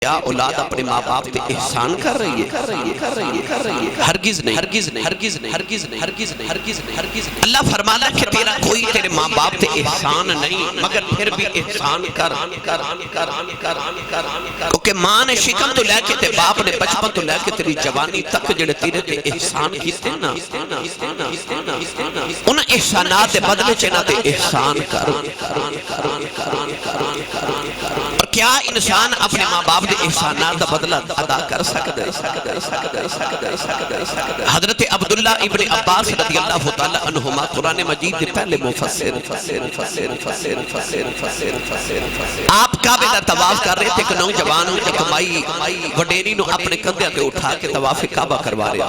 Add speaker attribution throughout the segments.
Speaker 1: کیا اولاد اپنے ماں باپ پہ احسان کر رہی ہے؟ ہرگز نہیں، ہرگز نہیں، ہرگز نہیں، ہرگز نہیں، ہرگز نہیں، ہرگز نہیں، ہرگز نہیں۔ اللہ فرمانا کہ تیرا کوئی تیرے ماں باپ پہ احسان نہیں مگر پھر بھی احسان کر، کیونکہ ماں نے شکم تو لے کے تے باپ نے بچپن تو لے کے تیری جوانی تک جڑے تیرے تے احسان کیتے نا، ان احسانات دے بدلے چنا تے احسان کر۔ اور کیا انسان اپنے ماں باپ دے احسانات دا بدلہ ادا کر سکتا ہے؟ حضرت عبداللہ ابن عباس رضی اللہ تعالی عنہما قرآن مجید دے پہلے مفسر، آپ کعبے دا طواف کر رہے تھے کہ نوجوان ایک مائی وڈیری نو اپنے کندھے تے اٹھا کے طواف کعبہ کروا رہے۔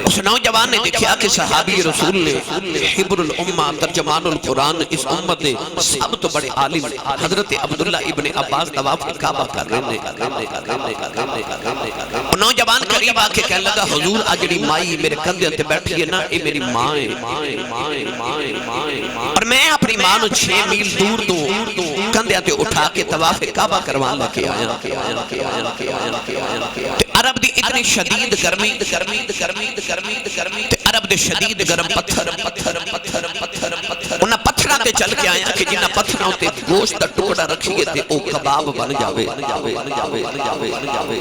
Speaker 1: اس نوجوان نے دیکھا کہ صحابی رسول نے حبر الامہ ترجمان القرآن اس امت دے سب تو بڑے عالم حضرت عبداللہ ابن عباس طواف کعبہ کر رہے ہیں۔ نوجوان قریب آ کے کہنے لگا حضور اجڑی مائی میرے کندھے تے بیٹھی ہے نا اے میری ماں ہے، اور میں اپنی ماں نو 6 میل دور تو کندھے تے اٹھا کے طواف کعبہ کروا لے آیا۔ عرب دی اتنی شدید گرمی، عرب دے شدید گرم پتھر انہاں پتھراں تے چل کے آیا کہ جنہاں پتھراں تے گوشت دا ٹکڑا رکھیے تے او کباب بن جاوے۔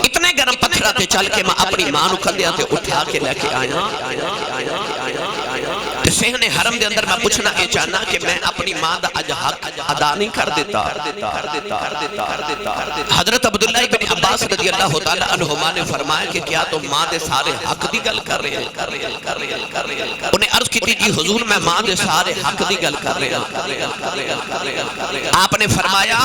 Speaker 1: اتنے گرم پتھراں تے چل کے میں اپنی ماں نو کندھیاں تے اٹھا کے لے کے آیا۔ سہنے حرم دے اندر میں پوچھنا یہ چاہنا کہ میں اپنی ماں دا اج حق ادا نہیں کر دیتا۔ حضرت عبداللہ ابن عباس رضی اللہ تعالی عنہما نے فرمایا کہ کیا تو ماں دے سارے حق دی گل کر رہے ہیں؟ انہیں عرض کی تھی جی حضور میں ماں دے سارے حق دی گل کر رہے ہیں۔ آپ نے فرمایا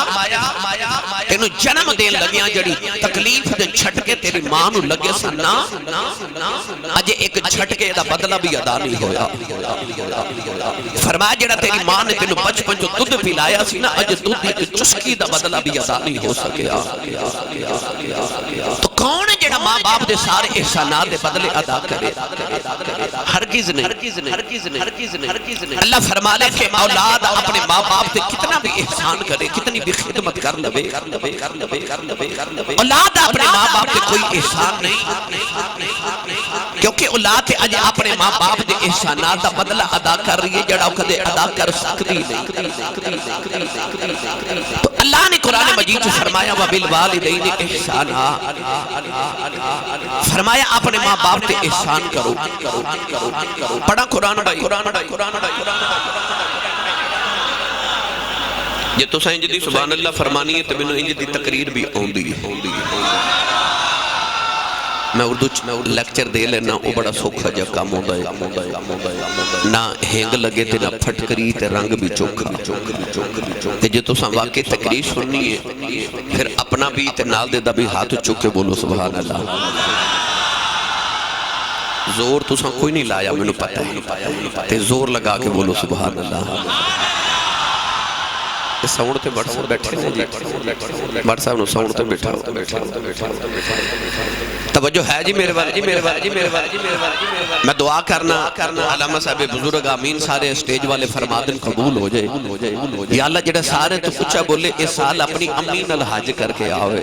Speaker 1: تینوں جنم دین لگیاں جڑی تکلیف دے چھٹکے تیری ماں نو لگے سننا اجے ایک چھٹکے دا بدلہ بھی ادا نہیں ہویا۔ فرمایا جڑا تیری ماں نے تینوں بچپن جو دودھ پلایا سی نا اج دودھ دی چسکی دا بدلہ بھی ادا نہیں ہو سکیا۔ تو کون ہے جڑا ماں باپ دے سارے احسانات دے بدلے ادا کرے؟ ہرگز نہیں۔ اللہ فرمانے کہ اولاد اپنے ماں باپ دے کتنا بھی احسان کرے، کتنی بھی خدمت کر لے، اولاد اپنے ماں باپ دے کوئی احسان نہیں، کیونکہ اولاد اج اپنے ماں باپ دے احسانات دا بدلہ ادا کر رہی ہے جڑا کدے ادا کر سکتی نہیں۔ تو اللہ نے قرآن مجید سے فرمایا وَبِالْوَالِدَيْنِ احسانا، فرمایا اپنے ماں باپ تے احسان کرو۔ پڑھا قرآن بھائی، یہ تو سائن جدی سبحان اللہ فرمانی ہے تو میں نے جدی تقریر بھی ہوندی ہے۔ میں اردو لیکچر دے لینا وہ بڑا سوکھا جا کام ہوتا ہے، نہ ہینگ لگے تے نہ پھٹکری تے رنگ بھی چوکھا۔ تے جو تو ساں واقعی تقریر سننی ہے پھر اپنا بھی تے نال دے دا بھی ہاتھ چوکے بولو سبحان اللہ۔ زور تو ساں کوئی نہیں لایا میں نے پتہ ہے، تے زور لگا کے بولو سبحان اللہ۔ ساؤنڈ تے بڑھ صاحب بیٹھے ہیں جی، بڑھ صاحب نو ساؤنڈ تے بیٹھا توجہ ہے جی میرے والے، میں دعا کرنا علامہ صاحب بزرگ آمین سارے اسٹیج والے فرمادن قبول ہو جائے۔ یا اللہ جڑا سارے تو اچھا بولے اس سال اپنی امین الحج کر کے آوے،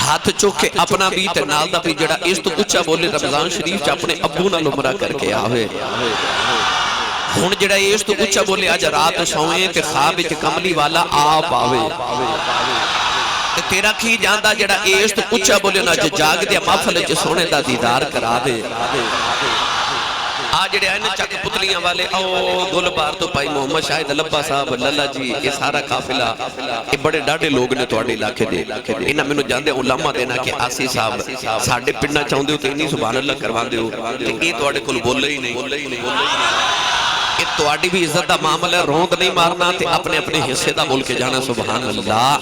Speaker 1: ہاتھ چوکے اپنا بھی تے نال دا بھی جڑا اس تو اچھا بولے رمضان شریف چ اپنے ابو نال عمرہ کر کے آوے۔ ہن جڑا اس تو اچھا بولے آج رات سوئیں تے خواب وچ کملی والا آپ آوے، تے تیرا کی جاندا جڑا اس تو اچھا بولے نا جاگ دیا محفل وچ سونے دا دیدار کرا دے۔ آج جڑے آئے نا چک پتلیاں والے او گل بار تو پائی محمد شاہد لبا صاحب للہ جی یہ سارا قافلہ یہ بڑے ڈاڑے لوگ نے تواڈے علاقے دے، انہاں مینوں جاندے علماء دینا کہ آسی صاحب ساڈے پنڈاں چاہندے ہو تے انی سبحان اللہ کرواندے ہو تے یہ تواڈے کول بولے ہی نہیں۔ کہ تواڈی بھی عزت دا معاملہ روند نہیں مارنا تے اپنے اپنے حصے دا بول کے جانا سبحان اللہ۔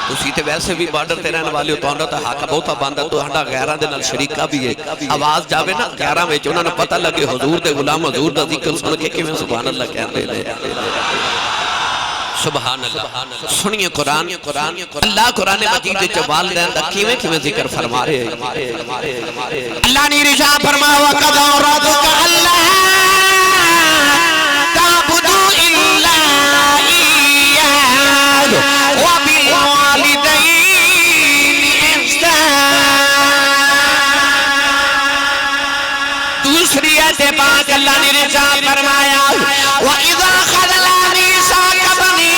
Speaker 1: تسی تے ویسے بھی بارڈر تے رہن والے ہو تو تا حق بہتا باندھا تو ہنڈا غیراں دے نال شریکہ بھی ہے، آواز جاوے نا غیراں وچ انہاں نے پتہ لگے حضور دے غلام حضور دا ذکر سن کے کیویں سبحان اللہ کہندے نے۔ سبحان اللہ سنیے قرآن، اللہ قرآن مجید وچ والدین دا کیویں ذکر فرما رہے ہیں۔ اللہ نے ارشاد فرمایا وَقَضَىٰ رَبُّكَ أَلَّا تَعْبُدُوا إِلَّا إِيَّاهُ پاک اللہ نے رضا فرمایا وَإِذَا خَذَلَا مِيثَاقَ بَنِي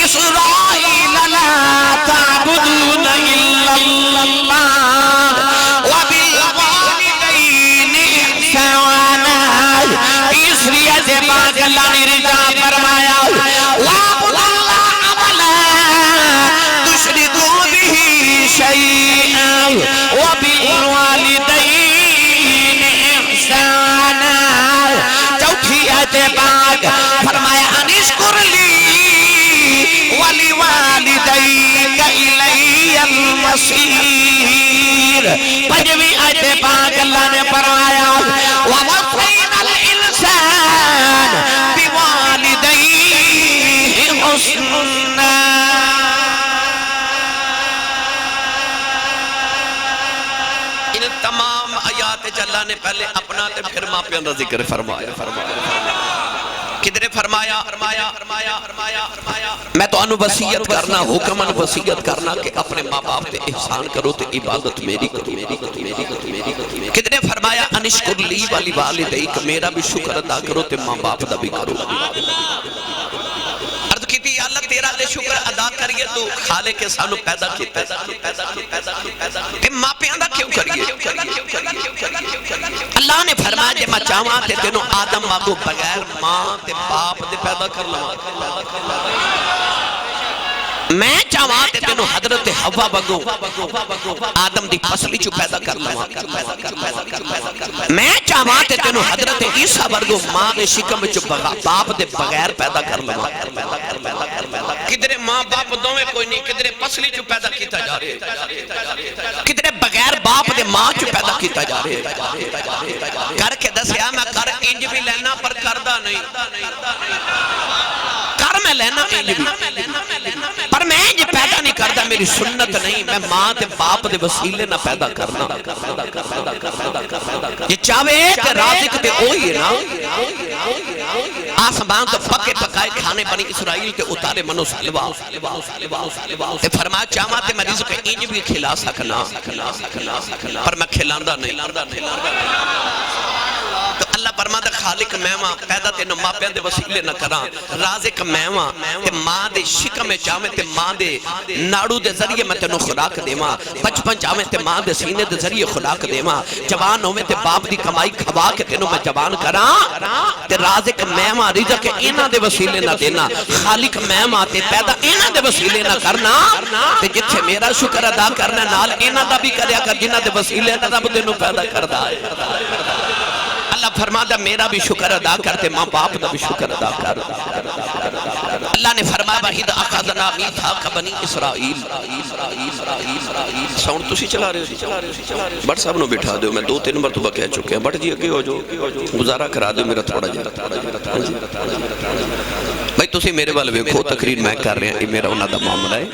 Speaker 1: إِسْرَائِيلَ لَا تَعْبُدُونَ إِلَّا اللَّهَ وَبِالْوَالِدَيْنِ إِحْسَانًا تیسری سے پاک اللہ نے رضا فرمایا وَاعْبُدُوا اللَّهَ وَلَا تُشْرِكُوا بِهِ شَيْئًا وَبِالْوَالِدَيْنِ إِحْسَانًا چوتھی آیت پاک فرمایا انشکر لی وَلِوَالِدَيْكَ إِلَيَّ الْمَصِيرُ پنجویں آیت پاک اللہ نے فرمایا وَوَصَّيْنَا الْإِنسَانَ بِوَالِدَيْهِ حُسْنًا ان تمام آیات اللہ نے پہلے اپنا تے پھر ماں پیوں دا ذکر فرمایا کدھر فرمایا میں تو انو وصیت کرنا حکم انو وصیت کرنا کہ اپنے ماں باپ تے احسان کرو تے عبادت میری کرو کدھر فرمایا انشکر لی والی والدیک میرا بھی شکر ادا کرو تے ماں باپ دا بھی کرو عرض کی تھی اللہ تیرا لے شکر ادا کریے تو خالق کے سانو پیدا کی کہ ماں پیاندہ کیوں کریے اللہ نے فرمایا جے میں چاہاں تے تینوں آدم ماں بغیر ماں تے باپ دے پیدا کر لوں میں چاہاں تے تینوں حضرت حوا بگو آدم دی پسلی چو پیدا کر لوں میں چاہاں تے تینوں حضرت عیسیٰ برگو ماں دے شکم چو باپ دے بغیر پیدا کر لوں کدھر ماں باپ دومیں کوئی نہیں کدھر پسلی چو پیدا کیتا جا رہے کدھر بغیر باپ دے ماں چو پیدا کیتا جا رہے کر کے دسیا میں کر انج بھی لینا پر کردہ نہیں کر میں لینا انج بھی پر میں انج پیدا نہیں کردہ میری سنت نہیں میں ماں تے باپ دے وسیلے نہ پیدا کرنا یہ چاہوے تے رازق تے اوہی ہے نا آسمان تو پکے پکائے کھانے بنی اسرائیل تے اتارے منو سالوہ تے فرمایا چاہاں تے میں رزق انج بھی کھلا سکنا پر میں کھلاندہ نہیں تو اللہ فرماتا خالق میوہ پیدا تے نو ماں پیان دے وسیلے نہ کراں رازق میوہ تے ماں دے شکم میں چاہویں تے ماں دے ناڑو دے ذریعے میں تے نو خوراک دیواں بچپن چاہویں تے ماں دے سینے دے ذریعے خوراک دیواں جوان ہوئے تے باپ دی کمائی کھوا کے تے نو میں جوان کراں تے رازق میوہ رزق اینا دے وسیلے نہ دینا خالق میوہ تے پیدا اینا دے وسیلے نہ کرنا تے جتھے میرا شکر ادا کرنا نال اینا دا بھی کریا کر جنہ دے وسیلے نہ رب دے نو پیدا کردہ ہے اللہ فرمایا میرا بھی شکر ادا کرتے ماں باپ دا بھی شکر ادا کر اللہ نے فرمایا وَإِذْ أَخَذْنَا مِيثَاقَ بَنِي إِسْرَائِيلَ ساؤنڈ تسی چلا رہے ہو بٹ صاحب نو بٹھا دو میں 2-3 مرتبہ کہہ چکے ہیں بٹ جی اگے ہو جو گزارہ کرا دو میرا تھوڑا جی بھائی تسی میرے والے ویکھو تقریر میں کر رہے ہیں یہ میرا انہاں دا معاملہ ہے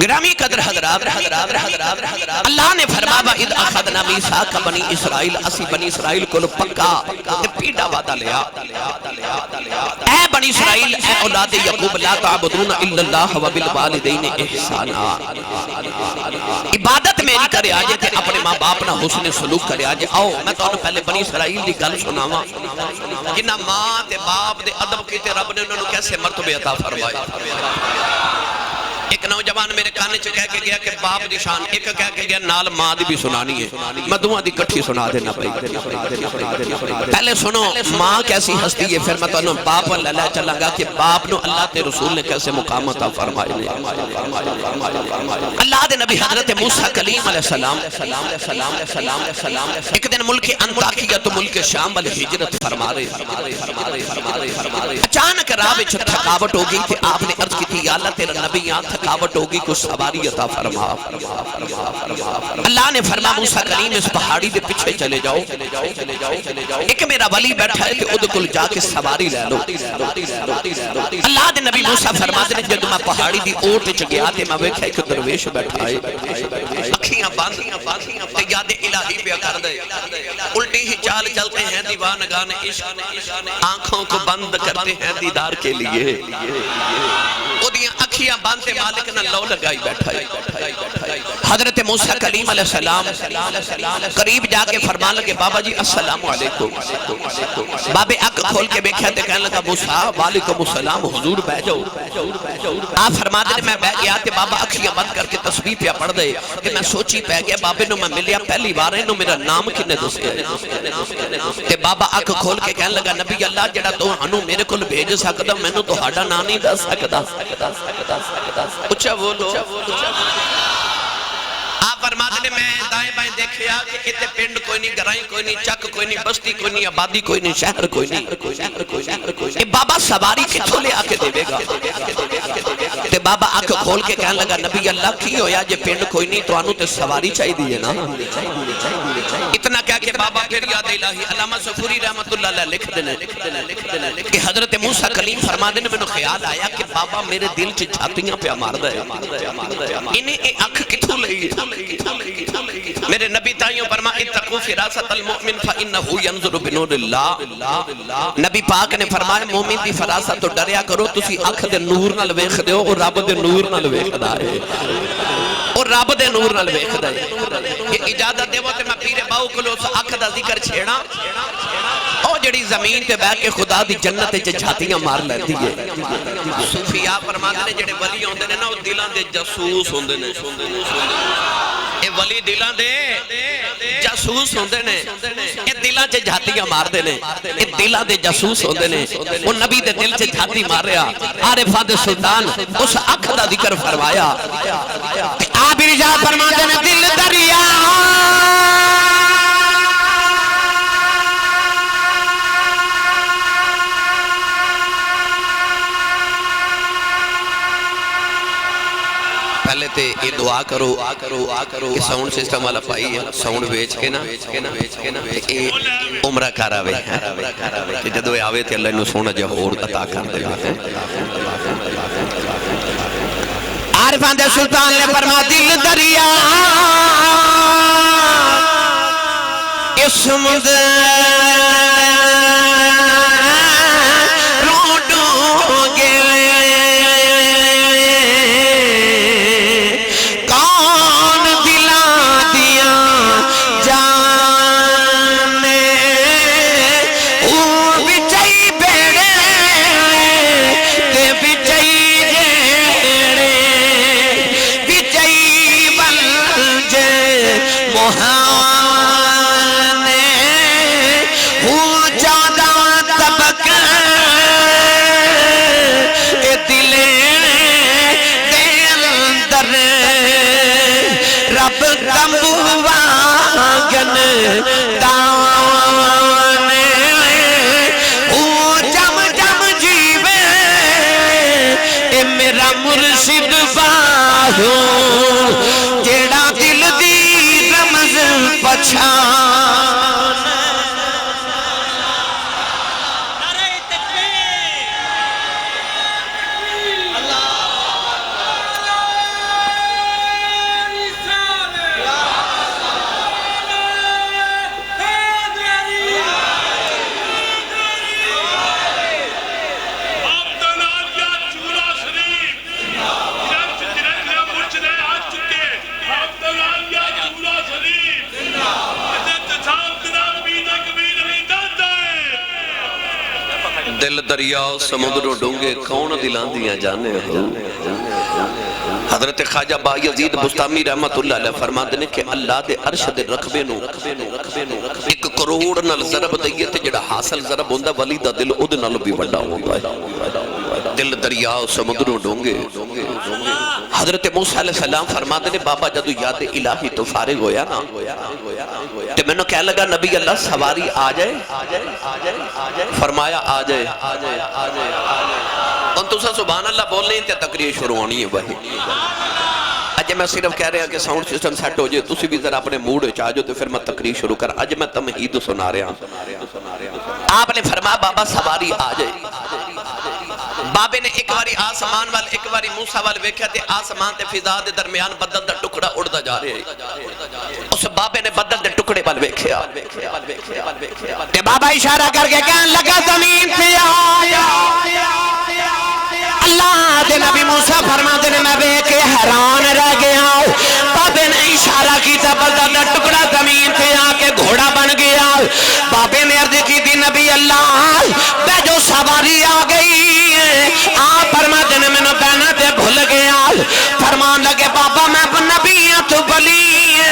Speaker 1: گرامی قدر حضرات اللہ نے فرمایا وَإِذْ أَخَذْنَا مِيثَاقَ بَنِي إِسْرَائِيلَ اسی بنی اسرائیل کو پکا پیڑا وعدہ لیا اے بنی اسرائیل اے اولاد یعقوب لا تعبدون الا اللہ وبالوالدین احسانا عبادت میری کرے آجے تے اپنے ماں باپ نہ حسن سلوک کرے آجے آؤ میں تو پہلے بنی اسرائیل دی گل سناواں جنہ ماں تے باپ دے ادب کیتے رب نے انہوں کیسے مرتبہ عطا فرمائے ایک نوجوان میرے کانے چ کہہ کے گیا کہ باپ دی شان ایک کہہ کے گیا نال ماں دی بھی سنانی ہے میں دعا دی کٹھی سنا دینا بھائی پہلے سنو ماں کیسی ہستی ہے پھر میں تو انہوں باپ اللہ چلا گا کہ باپ نو اللہ تے رسول نے کیسے مقام عطا فرمائے اللہ دے نبی حضرت موسیٰ کلیم علیہ السلام ایک دن ملک انطاکیہ تو ملک شام والے ہجرت فرما رہے اچانک راہ وچ تھکاوٹ ہو گئی کہ آپ نے عرض کی تھی یا اللہ تیرا نبی یہاں تھکاوٹ ہوگی کچھ سواری عطا فرما اللہ نے فرمایا موسیٰ کلیم اس پہاڑی دے پیچھے چلے جاؤ ایک میرا ولی بیٹھا ہے کہ ادھکل جا کے سواری لے لو اللہ دے نبی موسیٰ فرماتے ہیں جب میں پہاڑی دی اوٹ چ گیا تے میں ویکھیا ایک درویش بیٹھا ہے اکھیاں بند تے یاد الہی پہ کر دے الٹی ہی چال چلتے ہیں دیوانگان عشق آنکھوں کو بند کرتے ہیں دیدار کے لیے اکھیاں باندھتے مالک نہ لو لگائی بیٹھا ہے۔ حضرت موسیٰ کلیم علیہ السلام قریب جا کے فرمان لگے بابا جی السلام علیکم۔ بابے اک کھول کے بیکھا تے کہنے لگا موسیٰ وعلیکم السلام حضور بہ جاؤ۔ آپ فرما دے میں بہ گیا تے بابا اکھیاں بند کر کے تسبیح پہ پڑھ دے کہ میں سوچی پہ گیا بابے نو میں ملیا پہلی بار انہوں میرا نام کنے دسے تے بابا اک کھول کے کہنے لگا نبی اللہ جڑا تو انہوں میرے کل بھیج سکتا میں نو تو ہاڑا نام نہیں دس سکتا۔ اچھا بولو۔ آپ فرماتے نے میں دائیں بائیں دیکھیا کہ اتنے پنڈ کوئی نہیں، گرائیں کوئی نہیں، چک کوئی نہیں، بستی کوئی نہیں، آبادی کوئی نہیں، شہر کوئی نہیں۔ اے بابا سواری کتھوں لے آکے دے گا؟ تے بابا آنکھ کھول کے کہنے لگا نبی اللہ کی ہویا جے پنڈ کوئی نہیں تو آنو تے سواری چاہی دیئے نا۔ اتنا کہا کہ بابا پھر یاد الہی علامہ سفوری رحمت اللہ علیہ لکھ دینے کہ حضرت موسیٰ کلیم فرما دینے میں نے خیال آیا کہ بابا میرے دل چھ چھاتیاں پہ مار دے انہیں اے آنکھ کتھوں لئی میرے نبی تائیوں فرما اتقو فراست المؤمن فإنہو ینظر بنور اللہ۔ نبی پاک نے فرمایا مومن دی فراست تو ڈریا کرو تسی آنکھ دے نور نال ویکھ دیو اور رب دے نور نال ویکھ دائے اور رب دے نور نال ویکھ دائے۔ یہ اجازت دے وہ تے میں پیر باؤ کلو سا آنکھ دا ذکر چھیڑا او جڑی زمین تے بیٹھ کے خدا دی جنت چ جھاتیاں مار لیندی ہے۔ صوفیاء فرماتے نے جڑے ولی ہوندے نے نا او دلاں دے جاسوس ہوندے نے۔ اے ولی دلاں دے جاسوس ہوندے نے، اے دلاں چ جھاتیاں مار دے نے، اے دلاں دے جاسوس ہوندے نے۔ او نبی دے دل چ جھاتی ماریا عارفاں دے سلطان اس اکھ دا ذکر فرمایا۔ آپ ارشاد فرماتے نے دل دریا پہلے تے یہ دعا کرو کہ ساؤنڈ سسٹم والا پائی ہے ساؤنڈ بیچ کے نا اے عمرہ کر آوے کہ جدو آوے تے اللہ انہوں سونا جہور عطا کر دے عارفان دے سلطان نے فرما دل دریا اسم دے جیڑا دل دی رمز پچھان نعرہ تکبیر اللہ دل دریا سمندر ڈونگے کون دلان دیا جانے ہو۔ حضرت خواجہ با یزید بستامی رحمت اللہ علیہ فرماتے ہیں کہ اللہ دے عرش دے رقبے نو 1 کروڑ نال ضرب دئیے تے جڑا حاصل ضرب ہوندہ ولی دا دل او دے نال بھی بڑا ہوندہ ہے۔ دل دریا سمندر ڈونگے حضرت موسیٰ علیہ السلام فرماتے ہیں بابا جدو یاد الہی تو فارغ ہویا نا تو میں نے کہہ لگا نبی اللہ سواری آ جائے فرمایا آ جائے ان تو سبحان اللہ بول رہے ہیں تے تقریر شروع ہونی ہے وہی اج میں صرف کہہ رہا کہ ساؤنڈ سسٹم سیٹ ہو جائے تسی بھی ذرا اپنے موڈ چاہ جو تو پھر میں تقریر شروع کر اج میں تمہید سنا رہا ہوں۔ آپ نے فرمایا بابا سواری آ جائے بابے نے ایک باری آسمان وال ایک باری موسیٰ وال ویکھیا تے آسمان تے فضا دے درمیان بدل دا ٹکڑا اڑدا جا رہے ہیں اس بابے نے بدل دے ٹکڑے وال ویکھیا تے بابا اشارہ کر کے کہنے لگا زمین پہ آیا اللہ
Speaker 2: تے نبی موسیٰ فرماتے نے میں بے کے حیران رہ گیا بابے نے اشارہ کیتا بلدہ دا ٹکڑا زمین تے آکے گھوڑا بن گیا بابے نے عرض کی تھی نبی اللہ بے جو سواری آ گئی آپ فرماتے نے میں نے بہنا تے بھول گیا فرمان لگے بابا میں نبیاں تو بلی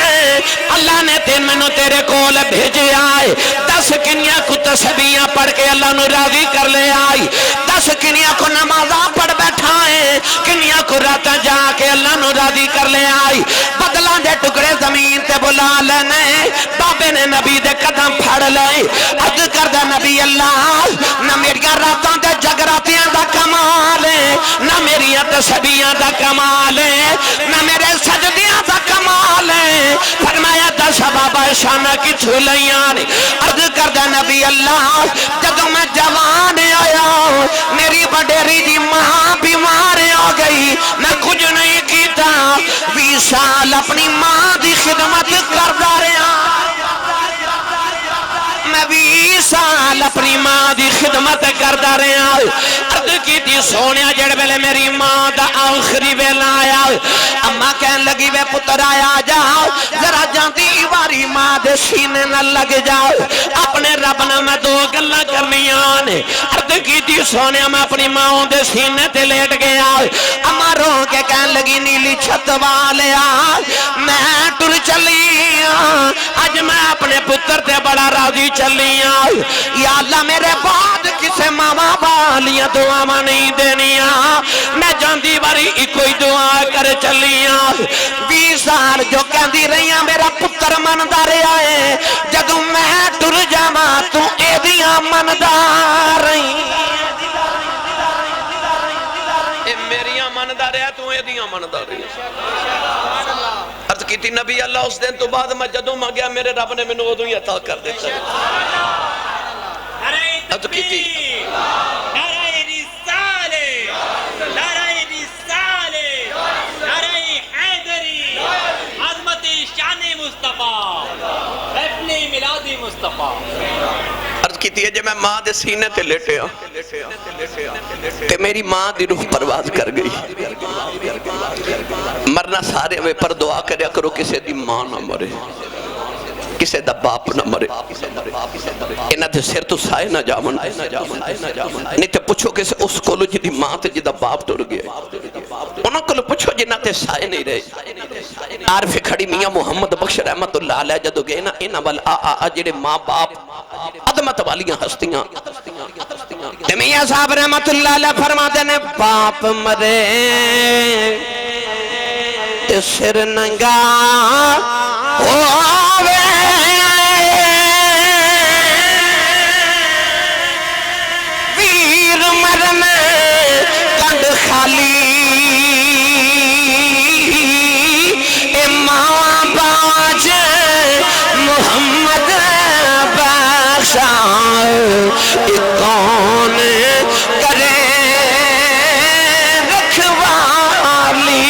Speaker 2: اللہ نے تین میں تیرے کول بھیجے آئے 10 کنیا کو تسبیحاں پڑھ کے اللہ نو راضی کر لے آئی 10 کنیا کو نمازاں پڑھ بیٹھائے کنیا کو راتا جا کے اللہ نو راضی کر لے آئی بدلہ دے ٹکڑے زمین تے بلا لینے بابے نے نبی دے قدم پھڑ لے عرض کردہ نبی اللہ نہ میریاں راتاں دے جگراتیاں دا کمال ہے نہ میریاں تسبیحاں دا کمال ہے نہ میرے سجدیاں دا کمال ہے فرمایا دس بابا شانہ کی چھولیاں عرض کردہ نبی اللہ جدو میں جوان آیا میری بڑیری دی ماں بیمار ہو گئی میں کچھ نہیں کیتا 20 سال اپنی ماں دی خدمت کردا رہا میں 20 سال اپنی ماں دی خدمت کردا رہا عرض کی تھی سونیا جڑ ویلے میری ماں دا آخری ویلا آیا اما کہن لگی وے پتر آیا جاؤ ذرا جاندی واری ماں دے سینے نہ لگ جاؤ اپنے رب نے میں 2 گلاں کرنیاں نے عرض کی تھی سونیا میں اپنی ماں دے سینے تے لیٹ گیا اما رو کے کہن لگی نیلی چھت والیا میں ٹر چلی اج میں اپنے پتر تے بڑا راضی چلیاں یا اللہ میرے بعد کسے ماما بالیاں دعا نہیں دینیاں میں جاندی باری کوئی دعا کر چلیاں 20 سال جو کہندی رہیاں میرا پتر مندہ رہا ہے جدو میں ٹر جاما تو اے دیاں مندہ رہی اے میریاں مندہ رہا تو اے دیاں مندہ رہی عرض کی تھی نبی اللہ اس دن تو بعد میں جدوں میں گیا میرے رب نے میں ادوں ہی عطا کر دیتا عرض کی تھی عرض کی تھی جب میں ماں دے سینے تے لیٹے تے میری ماں دی روح پرواز کر گئی مرنا سارے میں پر دعا کریا کرو کسے دی ماں نہ مرے کسے دا باپ نہ مرے انہاں دے سر تو سائے نہ جامن نہیں تے پوچھو کسے اس کولو جی دی ماں تے جی دا باپ ٹر گیا انہاں کولو پوچھو جنہاں تے سائے نہیں رہے عارف کھڑی میاں محمد بخش رحمت اللہ علیہ جدو گئے نا انہاں والا جڑے ماں باپ عظمت والیاں ہستیاں تے میاں صاحب رحمت اللہ علیہ فرما دینے باپ مرے تے سر ننگا ہووے ویر مرنے کند خالی اے ماں باج محمد بخشا اے کون کرے رکھوالی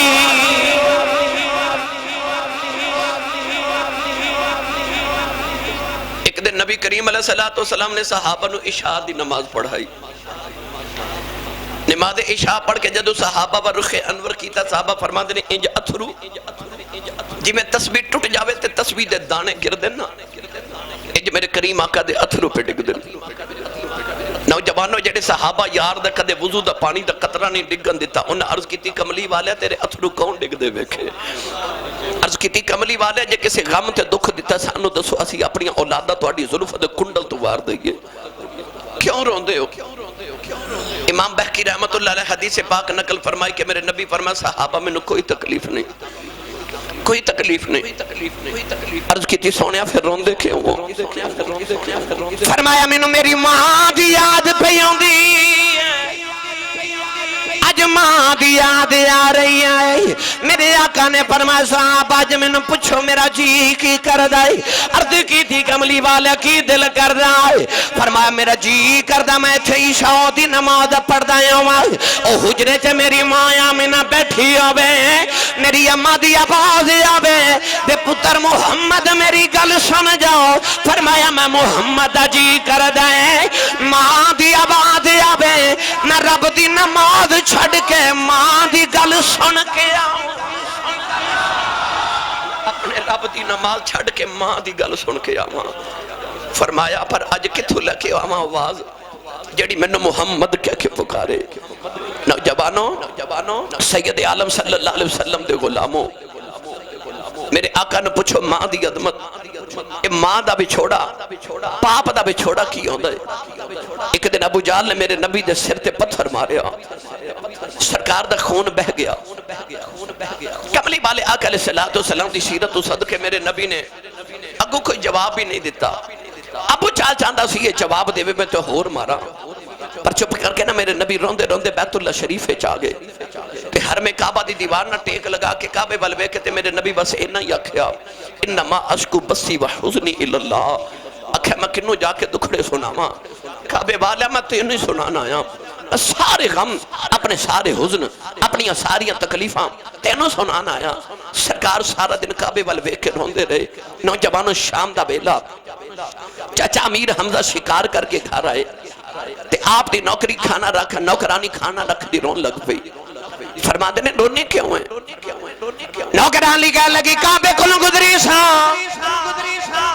Speaker 2: ایک دن نبی کریم علیہ السلام نے صحابہ نو عشاء دی نماز پڑھائی نماز عشاء پڑھ کے جدو صحابہ و رخ انور کیتا صحابہ فرما دینے انج اتھرو جی میں تسبیح ٹوٹ جاوے تے تسبیح دے دانے گر دینا انج میرے کریم آقا دے اتھرو پہ ڈگ دینا نوجوانوں جڑے صحابہ یار دا کدے وضو دا پانی دا قطرہ نہیں ڈگن دیتا انہیں عرض کیتی کملی والے تیرے اتھرو کون ڈگ دے ویکھے عرض کیتی کملی والے جے کسی غم تے دکھ دیتا سانو دسو اسی اپنی اولادہ تو آڑی ظلف دے کنڈل تو وار دئیے کیوں روندے ہو امام بحقی رحمت اللہ علیہ حدیث پاک نقل فرمائی کہ میرے نبی فرمایا صحابہ میں نے کوئی تکلیف نہیں عرض کی تھی سونیا پھر روندے کیوں ہو فرمایا میں نے میری ماں دی یاد پہ ہوندی آج ماں دی یاد آ رہی ہے میرے آقا نے فرمایا صاحب آج میں نے پوچھو میرا جی کی کر دائی عرض کی تھی کملی والا کی دل کر دائی فرمایا میرا جی کر دا میں تھے عشاء دی نماز پڑھ دائی او حجرے چے میری ماں آمینہ بیٹھی ہوئے میری اماں دی آواز آوے دے پتر محمد میری گل سن جاؤ فرمایا میں محمد جی کر دائیں ماں دی آواز آوے نہ رب دی نماز اولاد چھڑ کے ماں دی گل سن کے آؤں
Speaker 1: اپنے رب دی نماز چھڑ کے ماں دی گل سن کے آواں فرمایا پر اج کتھوں لکے آواں آواز جڑی میں محمد کہہ کے پکارے نوجوانوں سید عالم صلی اللہ علیہ وسلم دے غلاموں میرے آقا نے پوچھو ماں دی عظمت ماں دا بچھوڑا باپ دا بچھوڑا کی ہوندا ہے ایک دن ابو جہل نے میرے نبی دے سر تے پتھر ماریا سرکار دا خون بہ گیا کملی والے آقا علیہ السلام دی سیرت و صدقے میرے نبی نے اگو کوئی جواب بھی نہیں دیتا ابو جہل چاہتا سی یہ جواب دے میں تو ہور مارا پر چپ کر کے نا میرے نبی روندے روندے بیت اللہ شریف چاہ گئے تے ہر میں کعبہ دی دیوار نہ ٹیک لگا کے کعبے والوے کے تے میرے نبی بس اینا ہی آکھیا انما اشکو بسی و حزنی اللہ آکھیا میں کنو جا کے دکھڑے سناواں کعبے والا میں تینوں ہی سنانا آیا سارے غم اپنے سارے حزن اپنی ساریاں تکلیفاں تینوں سنانا آیا سرکار سارا دن کعبے والوے کے روندے رہے نوجوانوں شام دا بیلا چاچا امیر حمزہ شکار کر کے گھر آئے تے آپ دی نوکری کھانا رکھ نوکرانی کھانا رکھ دی رون لگ پئی فرما دینے رونے کیوں ہیں نوکرانی کہہ لگی کعبے کلوں گزری سا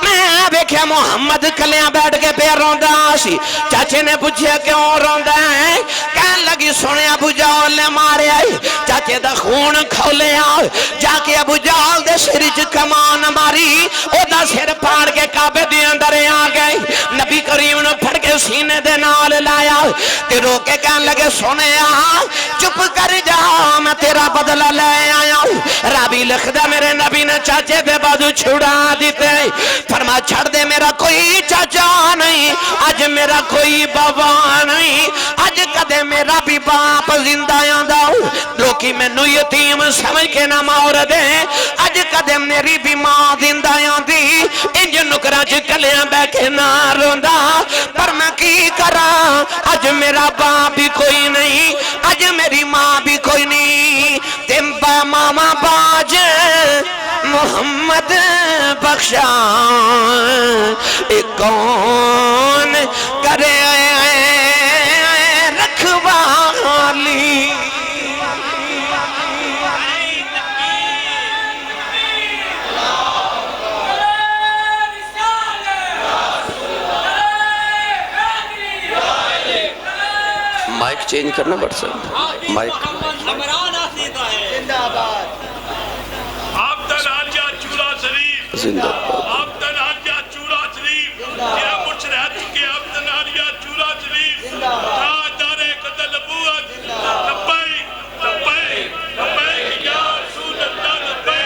Speaker 1: میں بیکھیا محمد کلیاں بیٹھ کے پہ روندہ سی چاچے نے پوچھیا کیوں روندہ ہے کہنے لگی سنے ابو جہل نے مارے آئی چاچے دا خون کھولے آئے جا کے ابو جہل دے سرچ کمان ماری او دا سر پھاڑ کے کعبے دی اندر آ گئی نبی کریم نے پھڑ کے سینے دے نال لایا تے رو کے کہنے لگے سنے چپ کر جا میں تیرا بدلہ لے آیا ہوں رابی لکھ دے میرے نبی نے چاچے دے بازو چھڑا دیتے فرما چھڑ دے میرا کوئی چاچا نہیں آج میرا کوئی بابا نہیں آج کدے میرا بھی باپ زندہ آندا ہوں لوکی میں نو یتیم سمجھ کے نہ مور دے آج کدے میری بھی ماں زندہ آندی انج نکرہ چکلیاں بے کے نہ روندا پر میں کی کرا آج میرا باپ بھی کوئی نہیں آج میری ماں بھی کوئی نہیں تم با ماما باج محمد بخشا ایک کون کرے رکھوالی مائک چینج کرنا پڑ سکتا مائک زندہ
Speaker 3: آبدن آجا چورا شریف یہ مچ رہ چکے آبدن آجا چورا شریف تاجدار قتل نبوت لبائی لبائی لبائی یا رسول اللہ لبائی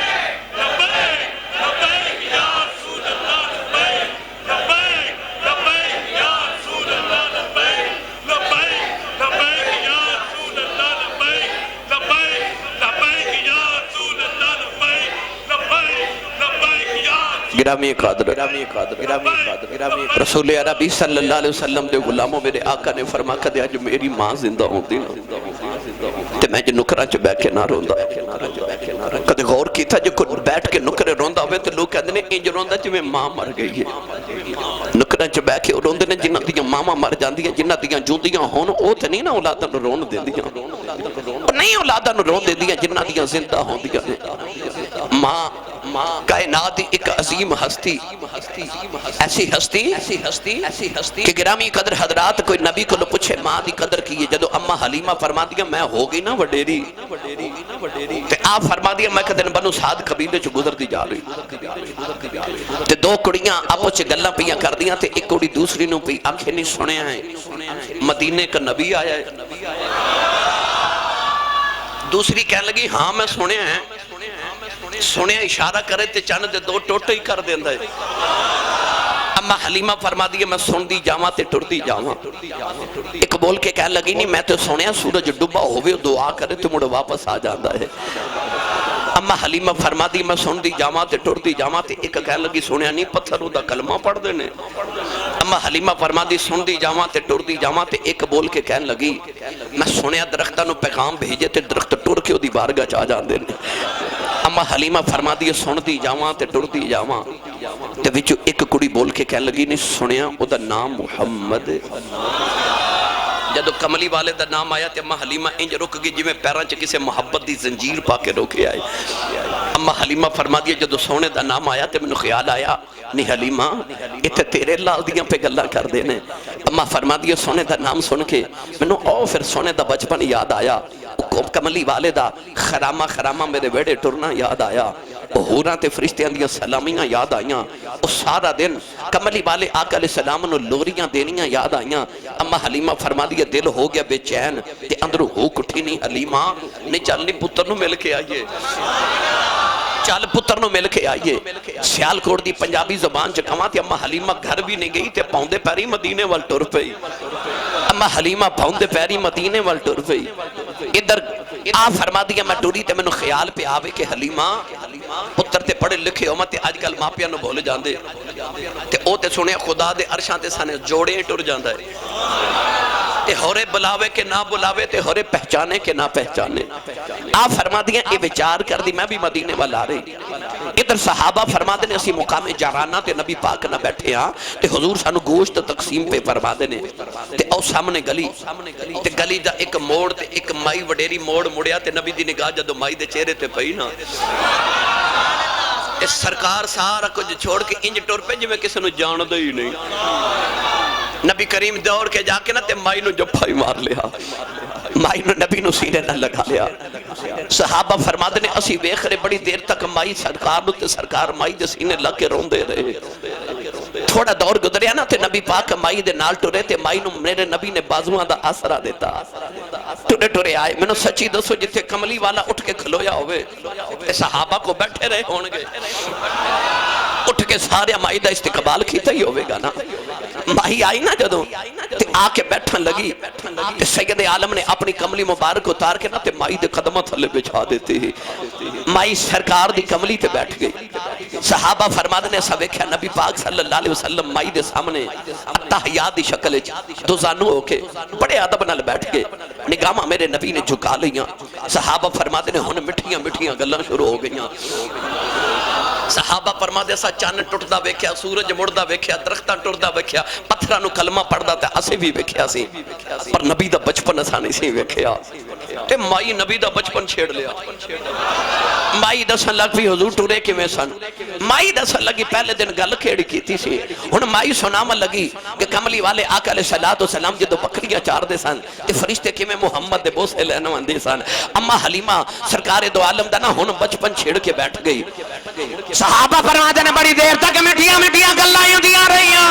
Speaker 3: لبائی لبائی یا رسول اللہ لبائی لبائی لبائی یا رسول اللہ لبائی لبائی لبائی یا رسول اللہ لبائی لبائی لبائی یا رسول اللہ لبائی لبائی
Speaker 1: گرامی قادر رسول عربی صلی اللہ علیہ وسلم دے غلاموں میرے آقا نے فرما کر دیا جو میری ماں زندہ ہوتی نا تے میں جو نکرہ چ بیٹھ کے نہ روندا کدے غور کیتا جو بیٹھ کے نکرے روندا ہوئے تو لوگ کہتے ہیں انج روندا جو میں ماں مر گئی ہے نکرہ چ بیٹھ کے روندے نے جنہاں دیاں ماما مر جاندی ہیں جنہاں دیاں جوندیاں ہون او تے نہیں نا اولاداں نوں رون دیندیاں نہیں اولاداں نوں رون دیندیاں جنہاں دیاں زندہ ہوندیاں ماں کائنات ایک عظیم ہستی ایسی ہستی کہ گرامی قدر حضرات کوئی نبی کو پوچھے ماں دی قدر کی ہے جدو اممہ حلیمہ فرما دیا میں ہو گئی نا وڈیری تے آپ فرما دیا میں کدن بنو سعد قبیلے چو گزر دی جا رہی تے دو کڑیاں آپو چے گلہ پیاں کر دیاں تے ایک کڑی دوسری نو پی آنکھیں نہیں سنے ہیں مدینے کا نبی آیا ہے دوسری کہنے لگی ہاں میں سنے ہیں سنے اشارہ کرے تے چاند دے دو ٹوٹے ہی کر دیندہ ہے اما حلیمہ فرما دیئے میں سن دی جاواں تے ٹر دی جاواں ایک بول کے کہنے لگی نہیں میں تو سنیا سورج ڈبا ہوئے دعا کرے تو مڑ واپس آ جاندہ ہے اما حلیمہ فرما دی میں سن دی جاواں تے ٹر دی جاواں تے ایک کہنے لگی سنیا نہیں پتھر دا کلمہ پڑھ دینے اما حلیمہ فرما دی سن دی جاواں تے ٹر دی جاواں تے ایک بول کے کہنے لگی میں سنیا درختہ نو پیغام بھیجے تے درخت ٹر کے دی بارگاہ چاہ جان دینے اما حلیمہ فرما دی سن دی جاواں تے ٹر دی جاواں تے وچو ایک کڑی بول کے کہنے لگی نہیں سنیا او دا نام محمد جدو کملی والے دا نام آیا تے اماں حلیمہ انج رک گئی جی میں پیران چ کسے محبت دی زنجیر پا کے روکے آئے. اماں حلیمہ فرما دیا جدو سونے دا نام آیا تے میں نے خیال آیا نہیں حلیمہ اتھے تیرے لال دیاں پہ گلہ کر دینے. اماں فرما دیا سونے دا نام سن کے میں نے پھر سونے دا بچپن یاد آیا. کملی والے دا خرامہ خرامہ میرے ویڑے ٹرنا یاد آیا. حوراں تے فرشتیاں دیاں سلامیاں یاد آئیاں. سارا دن کملی والے آقا علیہ السلام نو لوریاں دینیاں یاد آئیاں. اماں حلیمہ فرما دیا دل ہو گیا بے چین تے اندروں ہو کٹھی نہیں حلیمہ نہیں چلنی پتر نو مل کے آئیے چال پتر نو مل کے آئیے. سیال کوڑ دی پنجابی زبان چکھاں تے اماں حلیمہ گھر بھی نہیں گئی تے پاؤندے پیری مدینے وال ٹر پئی. اماں حلیمہ پاؤندے پیری مدینے وال ٹر پئی. ادھر آ فرما دیا میں ٹوری تے میں نے خیال پہ آوے کہ حلیمہ پتر تے پڑھے لکھے ہو مت آج کل ماں پیانو بھول جاندے تے او تے سنے خدا دے عرشاں تے سانے جوڑے ٹر جاندہ ہے تے ہورے بلاوے کہ نہ بلاوے تے ہورے پہچانے کہ نہ پہچانے. آپ فرما دیا اے وچار کر دی میں بھی مدینے والا رہی. ادھر صحابہ فرما دینے اسی مقام جارانہ تے نبی پاک نہ بیٹھے ہاں تے حضور سانو گوشت تقسیم پہ فرما دینے تے او سامنے گلی تے گلی دا ایک موڑ تے ایک مائی وڈیری موڑ مڑیا تے نبی دی نگاہ جدو مائی دے چہرے تے پئی نا اس سرکار سارا کچھ چھوڑ کے انج ٹور پہ جو میں کسی نو جان دے ہی نہیں. نبی کریم دور کے جا کے نا تے مائی نو جپا ہی مار لیا مائی نو نبی نو سینے نہ لگا لیا. صحابہ فرما دینے اسی ویخ رہے بڑی دیر تک مائی سرکار نو تے سرکار مائی دے سینے لگ کے رون دے رہے. تھوڑا دور گزریا نا تے نبی پاک مائی دے نال ٹورے تے مائی نو میرے نبی نے بازوان دا آسرا دیتا. ٹورے ٹورے آئے میں نو سچی دسو جتے کملی والا اٹھ کے کھلویا ہوئے تے صحابہ کو بیٹھے رہے ہونگے اٹھ کے سارے مائی دا استقبال کیتا ہی ہوئے گا نا. مائی آئی نا جدو تے آ کے بیٹھن لگی تے سید عالم نے اپنی کملی مبارک اتار کے نا تے مائی دے قدمہ تھلے بچھا دیتے ہی مائی سرکار دی کملی تے بیٹھ گئی. صحابہ فرما دینے ایسا ویکھیا نبی پاک صلی اللہ علیہ وسلم مائی دے سامنے اتحیات دی شکل دو زانو ہو کے بڑے عدب نال بیٹھ گئے. نگاہ میرے نبی نے جھکا لیاں. صحابہ فرما دینے ہن مٹھیاں مٹھیاں گلاں شروع ہو گئیاں. صحابہ فرما دے سا چاند ٹوٹدا ویکھیا سورج مڑدا ویکھیا درختاں ٹردا ویکھیا پتھراں نو کلمہ پڑھدا تے اسے بھی ویکھیا سی پر نبی دا بچپن اساں نہیں سی ویکھیا تے مائی نبی دا بچپن چھیڑ لیا. مائی دسن لگ پئی حضور ٹورے کیویں سن. مائی دسن لگی پہلے دن گل کھیڑ کیتی سی ہن مائی سناون لگی کہ کملی والے آقا علیہ الصلوۃ والسلام جدو بکریاں چار دے سن تے فرشتے کیویں محمد دے بوسے لینے وندے سن. اماں حلیمہ سرکار دو عالم دا نا ہن بچپن چھیڑ کے بیٹھ گئی.
Speaker 2: صحابہ فرما دینے بڑی دیر تک مٹھیاں مٹھیاں گلائیں دیاں رہیاں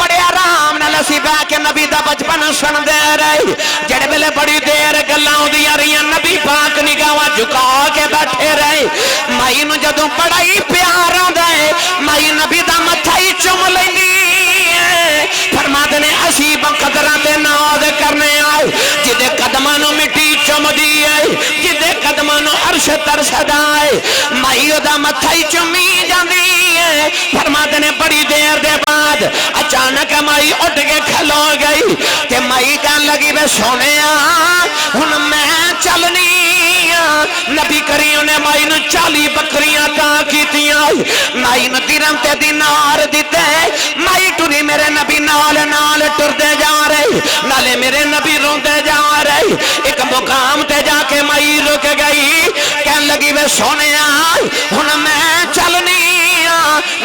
Speaker 2: بڑے آرام نہ لسی بہ کے نبی دا بچپن سن دے رہی. جڑے ویلے بڑی دیر گلاں دیاں رہیاں نبی پاک نگاہاں جھکا کے بیٹھے رہے. مائی نو جدوں بڑا ہی پیار آندا ہے مائی نبی دا متھا ہی چوم لیندی ہے. فرما دینے اسی بقدراں تے ناز کرنے آئے جدے قدماں نو مٹی چوم دی ہے جدے قدماں نو عرش ترسدا ہے مائی دا متھا ہی چومی جاندی ہے. فرما دینے بڑی دیر دے بعد اچانک مائی اٹھ کے کھلو گئی کہ مائی کہن لگی بے سونیا ہن میں چلنی. نبی کریم نے مائی نو 40 بکریاں تا کیتیاں مائی نو درہم تے دینار دیتے مائی ٹری میرے نبی نال نال ٹردے جا رہی نالے میرے نبی روندے جا رہی. ایک مقام تے جا کے مائی رک گئی کہن لگی بے سونیا ہن میں چلنی.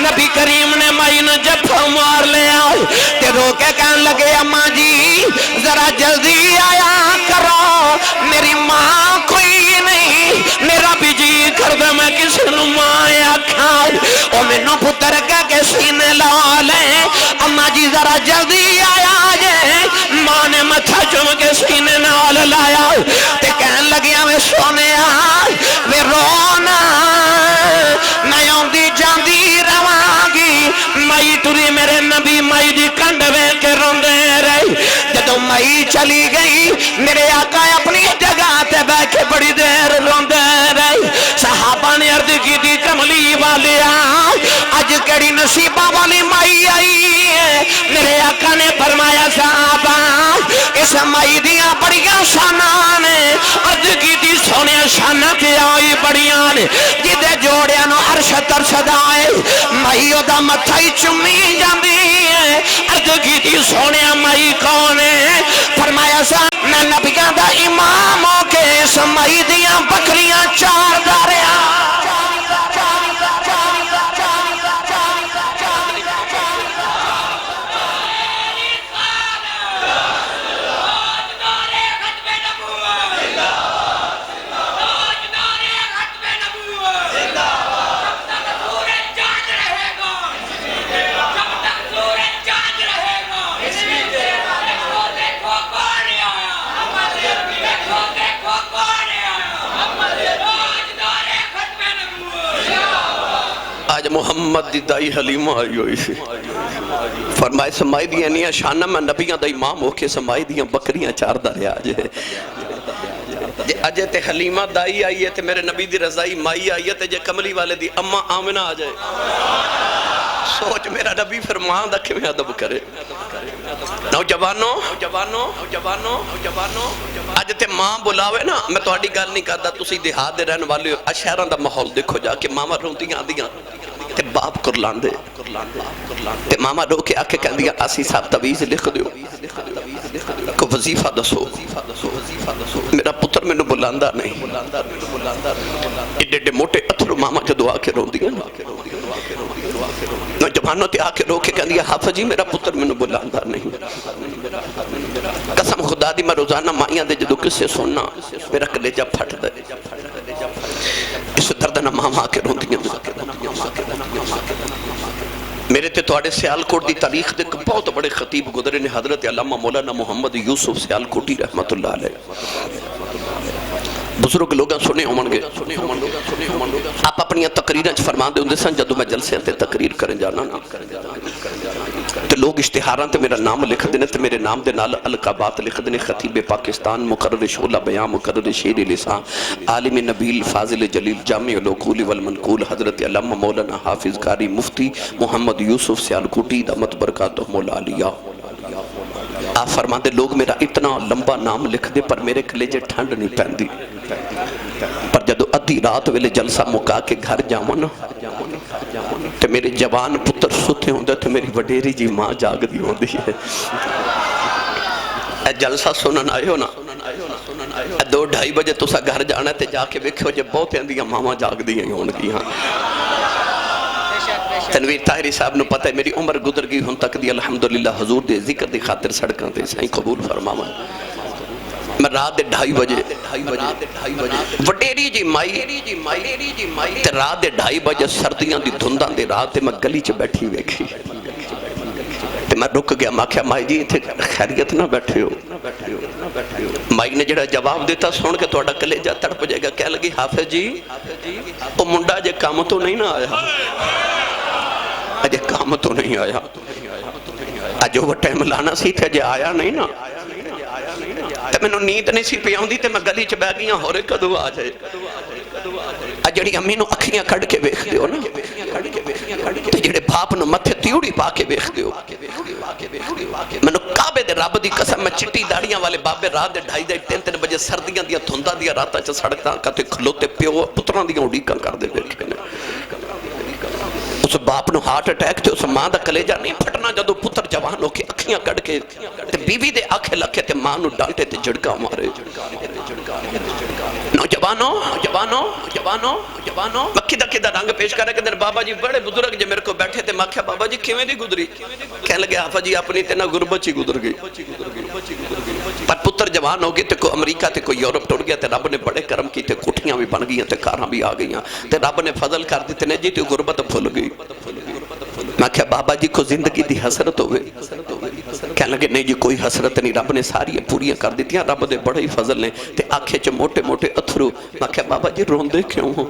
Speaker 2: نبی کریم نے مائی نو جفا مار لیا تے رو کے کہن لگے اماں جی ذرا جلدی آیا کرو میری ماں کوئی نہیں میرا بھی جی کر دے میں کسی نو ماں آکھاں او مینوں پتر کہہ کے سینے لا لے. اماں جی ذرا جلدی آیا جے ماں نے متھا چوم کے سینے نال لایا تے کہن لگیا میں سونیا وے رونا میں آندی جاندی رواں گی. مائی ٹری میرے نبی مائی دی کنڈ ویکھ کے روندے رہی. جدوں مائی چلی گئی میرے آقا اپنی جگہ تے بیٹھ کے بڑی دیر روندے رہی. صحابہ نے عرض کی دی کملی والیا اج کیڑی نصیبہ والی مائی آئی ہے. میرے آقا نے فرمایا صحابہ اس مائی دیاں بڑیاں شاناں نے. عرض کی دی سونے شاناں تے آئی بڑیاں نے جدے جوڑیاں نو عرش ترسدا ہے مائی او دا متھا ہی چمی جاندی ہے عرض کیتی سونیا مائی کون ہے فرمایا سا میں نبیاں دا امام ہو کے اس مائی دیاں بکریاں چار داریا
Speaker 1: آج محمد دی دائی حلیمہ آئی ہوئی سی فرمائے سمائی دیاں نہیں شانہ میں نبیاں دا امام ہو کے سمائی دیاں بکریاں چار دارے آجے اجے تے حلیمہ دائی آئی ہے تے میرے نبی دی رضائی مائی آئی ہے تے جے کملی والے دی اممہ آمنہ آ جائے سوچ میرا نبی فرمان دا کہ میں ادب کرے نوجوانوں اج تے ماں بلاوے نا میں تو اڈی گل نہیں کردا تسی دیہات دے رہن والے شہراں دا ماحول دیکھو جا کے ماما روندیاں آندیاں تے باپ کرلان دے تے ماما رو کے آکے کہندیاں آسی صاحب تویز لکھ دیو کو وظیفہ دسو میرا پتر میں نے بلاندہ نہیں ایڈے موٹے اتھرو ماما جدو آکے روندیاں نوجوانوں تے آکے رو کے کہندی حافظ جی میرا پتر میں نے بلاندہ نہیں قسم خدا دی میں روزانہ مائیاں دے جدو کس سے سننا میرا کلیجہ پھٹ دے اس دردنہ ماما آکے روندیاں میرے تے توڑے سیالکوٹ دی تاریخ دے بہت بڑے خطیب گزرے نے حضرت علامہ مولانا محمد یوسف سیالکوٹی رحمت اللہ علیہ بزرگ لوگاں سنے ہوں گے آپ اپنی تقریریں فرما دے ہوندے سن جدو میں جلسے تے تقریر کریں جانا نا تے لوگ اشتہاراں تے میرا نام لکھ دینے تے میرے نام دے نال القابات لکھ دینے خطیب پاکستان مقرر شعلہ بیان مقرر شیر لسان عالم نبیل فاضل جلیل جامع العقول والمنقول حضرت علامہ مولانا حافظ قاری مفتی محمد یوسف سیالکوٹی دامت برکاتہ مولا علیہ آپ فرما دے لوگ میرا اتنا لمبا نام لکھ دے پر میرے کلیجے ٹھنڈ نہیں پہندی پر جدو ادھی رات ویلے جلسہ مکا کے گھر جاؤں تے میرے جوان پتر ستے ہوں دے تو میری وڈیری جی ماں جاگ دی ہوں دی ہے اے جلسہ سنن آئے ہو نا اے 2-2:30 بجے تو سا گھر جانا تے جا کے بیکھو جے بہت ہیں دیا ماما جاگ دی ہیں ہون کی ہاں تنویر طاہری صاحب نو پتہ ہے میری عمر گزر گئی ہن تک دی الحمدللہ حضور دے ذکر دی خاطر سڑکاں تے سائیں قبول فرماواں میں رات دے 2:30 بجے وڈیری جی مائی تے رات دے 2:30 بجے سردیاں دی دھنداں دے رات تے میں گلی چ بیٹھی ویکھی تے میں رک گیا میں کہا مائی جی ایتھے خیریت نہ بیٹھے ہو مائی نے جڑا جواب دیتا سن کے تہاڈا کلیجہ تڑپ جائے گا کہہ لگی حافظ جی او منڈا جے کام تو نہیں نہ آیا اجے کام تو نہیں آیا اج وہ ٹائم لانا سی تے جے آیا نہیں نا تے میں نیند نہیں سی پی آندی تے میں گلی چ بیٹھ گیا ہورے کدو آ جائے جڑی امی نو اکھیاں کھڑ کے ویکھ دیو نا تے جڑے باپ نو متھے تیوڑی پا کے ویکھ دیو مینوں کعبے دے رب دی قسم میں چٹی داڑیاں والے بابے رات دے 2:30 بجے سردیاں دیاں دھنداں دیاں راتاں چ سڑکاں کتے کھلوتے پیو پتراں دیاں اڈیکاں کردے بیٹھے نے اس باپ نو ہارٹ اٹیک تے اس ماں دا کلیجہ نہیں پھٹنا جدو پتر جوان ہو کے اکھیاں کڑ کے تے بیوی دے آنکھیں لکھے تے ماں نو ڈانٹے تے جھڑکا مارے نوجوانوں میں کدھا رنگ پیش کر رہے کہ بابا جی بڑے بزرگ جو میرے کو بیٹھے تے میں کہا بابا جی کیویں دی گزری کہنے لگے حافظ جی اپنی تے نہ غربت ہی گزر گئی پر پتر جوان ہو گئے تے کوئی امریکہ تے کوئی یورپ ٹوٹ گیا تے رب نے بڑے کرم کی تے کوٹھیاں بھی بن گئیں تے کاراں بھی آ گئیں تے رب نے فضل کر دیتے نے جی تے غربت بھول گئی میں کہا بابا جی کو زندگی دی حسرت ہوئے کہنے لگے نہیں جی کوئی حسرت نہیں رب نے ساری پوریاں کر دیتی ہیں رب دے بڑے ہی فضل نے تے آنکھیں چ موٹے موٹے اتھرو میں کہا بابا جی روندے کیوں ہو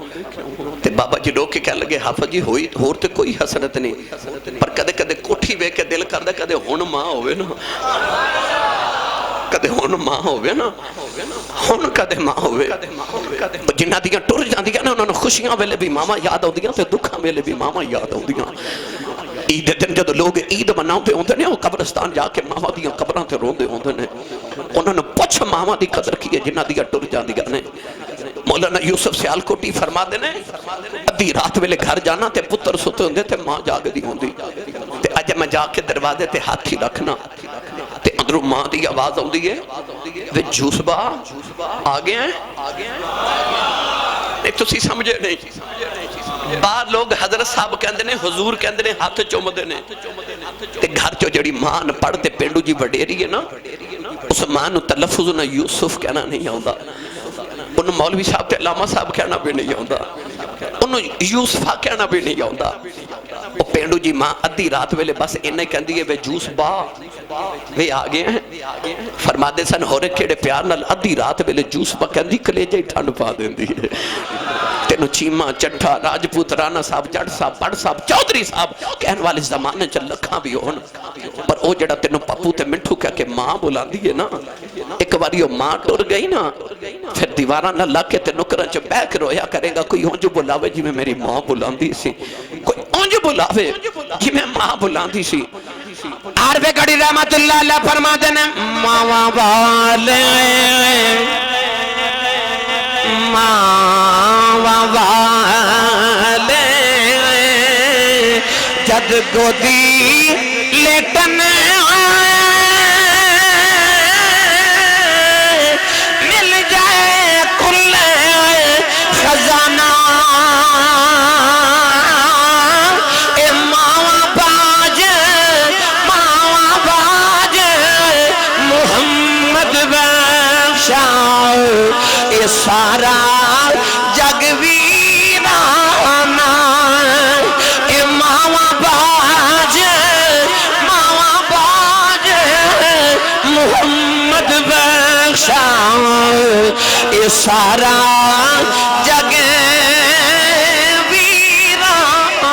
Speaker 1: تے بابا جی رو کے کہنے لگے حافظ جی ہوئی ہور تے کوئی حسرت نہیں پر کدے کدے کوٹھی ویکھ کے دل کردا کدے ہن ماں ہوئے نا کدے ہن ماں ہوئے نا ہن کدے ماں ہوئے جنہاں دیاں ٹر جاندیاں نا انہاں نوں خوشیاں ویلے بھی ماما یاد آؤندیاں تے دکھاں ویلے بھی ماما یاد آؤندیاں عید دن جب لوگ عید مناؤندے ہوندے نے وہ قبرستان جا کے ماما دیاں قبراں تے روندے ہوندے نے انہاں نے پوچھ ماما دی قدر کی ہے جنہاں دیاں ٹر جاندیاں نے مولانا یوسف سیالکوٹی فرما دینے ادھی رات ویلے گھر جانا تے پتر ستے ہوندے تے ماں جاگ دی ہوندی تے اج میں جا کے دروازے تے ہاتھ ہی رکھنا تے اندروں ماں دی آواز ہوندی ہے وے جوس با آ گئے ہیں ایک تو سی سمجھے نہیں بعد لوگ حضرت صاحب کہندے نے حضور کہندے نے ہاتھ چومدے نے تے گھر چو جڑی ماں نہ پڑھتے پینڈو جی وڈیری ہے نا اس ماں نو تلفظ نہ یوسف کہنا نہیں آندا انہوں مولوی صاحب تے علامہ صاحب کہنا بھی نہیں آندا انہوں یوسفہ کہنا بھی نہیں آندا وہ پینڈو جی ماں ادھی رات ویلے بس انہیں کہندی ہے وے جوس با وے آگئے ہیں فرما دے سن ہو رہے کھڑے پیار نال ادھی رات ویلے جوس با کہندی کلیجہ ہی ٹھنڈ پا دیندی ہے تینو چیمہ چٹھا راجپوت رانا صاحب جڑ صاحب بڑ صاحب چودھری صاحب کہن والے زمانے چل لکھاں بھی ہون پر او جڑا تینو پپو تے منٹھو کہہ کے ماں بلا دیئے نا ایک باری وہ ماں ٹر گئی نا پھر دیواران نہ لگ کے تے نکرن چ بیک رویا کرے گا کوئی ہوں جو بلاوے جی میں میری ماں بلاندی سی کوئی ہوں جو بلاوے جی میں ماں بلاندی سی
Speaker 2: عارف گڑی رحمت اللہ اللہ فرما دینے ماں والے ماں والے جد گودی لیٹن مل جائے کل خزانہ اے ماں باج محمد بخشا اے سارا جگ ویرانا اے ماں باج محمد بخشا اے سارا جگ ویرانا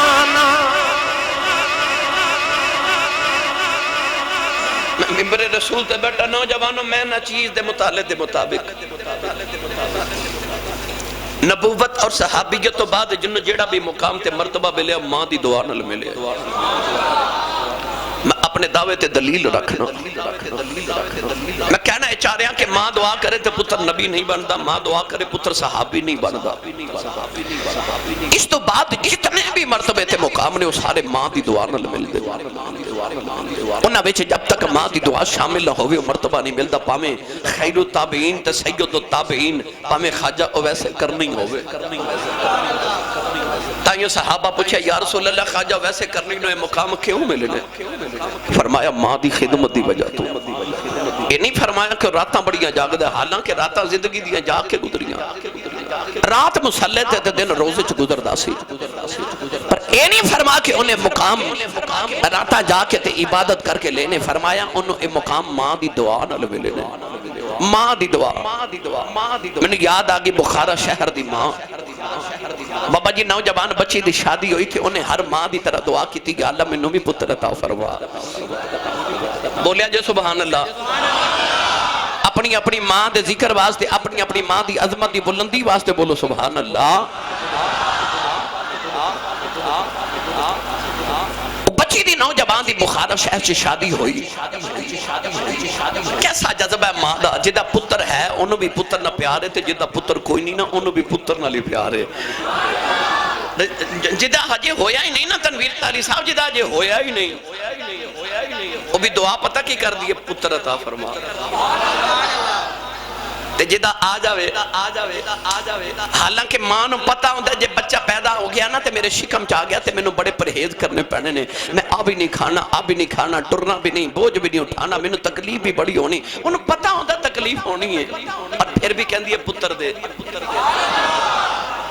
Speaker 1: ممبر رسول تے بیٹا نوجوانوں میں نہ چیز دے مطالعے دے مطابق نبوت اور صحابیت تو بعد جنہوں جیڑا بھی مقام تے مرتبہ ملے ماں دی دعا نال ملے میں اپنے دعوے تے دلیل رکھنا میں کہنا ہے چاہ رہا کہ ماں دعا کرے تے پتر نبی نہیں بندا ماں دعا کرے پتر صحابی نہیں بندا اس تو بعد جتنے بھی مرتبے تے مقام نے وہ سارے ماں دی دعا نال مل دے انہاں وچ جب تک ماں دی دعا شامل نہ ہوئے وہ مرتبہ نہیں ملدا پاویں خیر التابعین تے سید التابعین پاویں خواجہ اویس کرنی ہوئے تائیوں صحابہ پوچھا یا رسول اللہ خواجہ ویسے کرنی نوے مقام کیوں ملے فرمایا ماں دی خدمت دی وجہ تو یہ نہیں فرمایا کہ راتاں بڑیاں جاگ دے حالانکہ راتاں زندگی دیاں جاگ کے گزریاں رات مسلح تے دن روزے چ گزردا سی پر یہ نہیں فرما کہ انہیں مقام راتاں جا کے تے عبادت کر کے لینے فرمایا انہوں یہ مقام ماں دی دعا نال ملے ماں دی دعا میں نے یاد آگی بخارا شہر دی ماں بابا جی نوجوان بچی دی شادی ہوئی تھی انہیں ہر ماں دی طرح دعا کی تھی کہ اللہ میں بھی پتر عطا فرما بولیا جو سبحان اللہ اپنی اپنی ماں دے ذکر واسطے اپنی اپنی ماں دی عظمت دی بلندی واسطے بولو سبحان اللہ بچی دی نوجوان دی بخارا شہر سے شادی ہوئی کیسا جذبہ ہے ماں دا جدہ پتر ہے انہوں بھی پتر نہ پیارے تھے جدہ پتر کوئی نہیں نا انہوں بھی پتر نہ لی پیارے جدہ حجے ہویا ہی نہیں نا تنویر تالی صاحب جدہ حجے ہویا ہی نہیں وہ بھی دعا پتہ کی کر دیئے پتر عطا فرما تے جدہ آ جاوے حالانکہ ماں نو پتہ ہوندہ جب بچہ پیدا ہو گیا نا تے میرے شکم چاہ گیا تے میں نو بڑے پرہیز کرنے پڑنے نے میں آ بھی نہیں کھانا ٹرنا بھی نہیں بوجھ بھی نہیں اٹھانا میں نو تکلیف بھی بڑی ہونی انہوں پتہ ہوندہ تکلیف ہونی ہے اور پھر بھی کہن دیئے پتر دے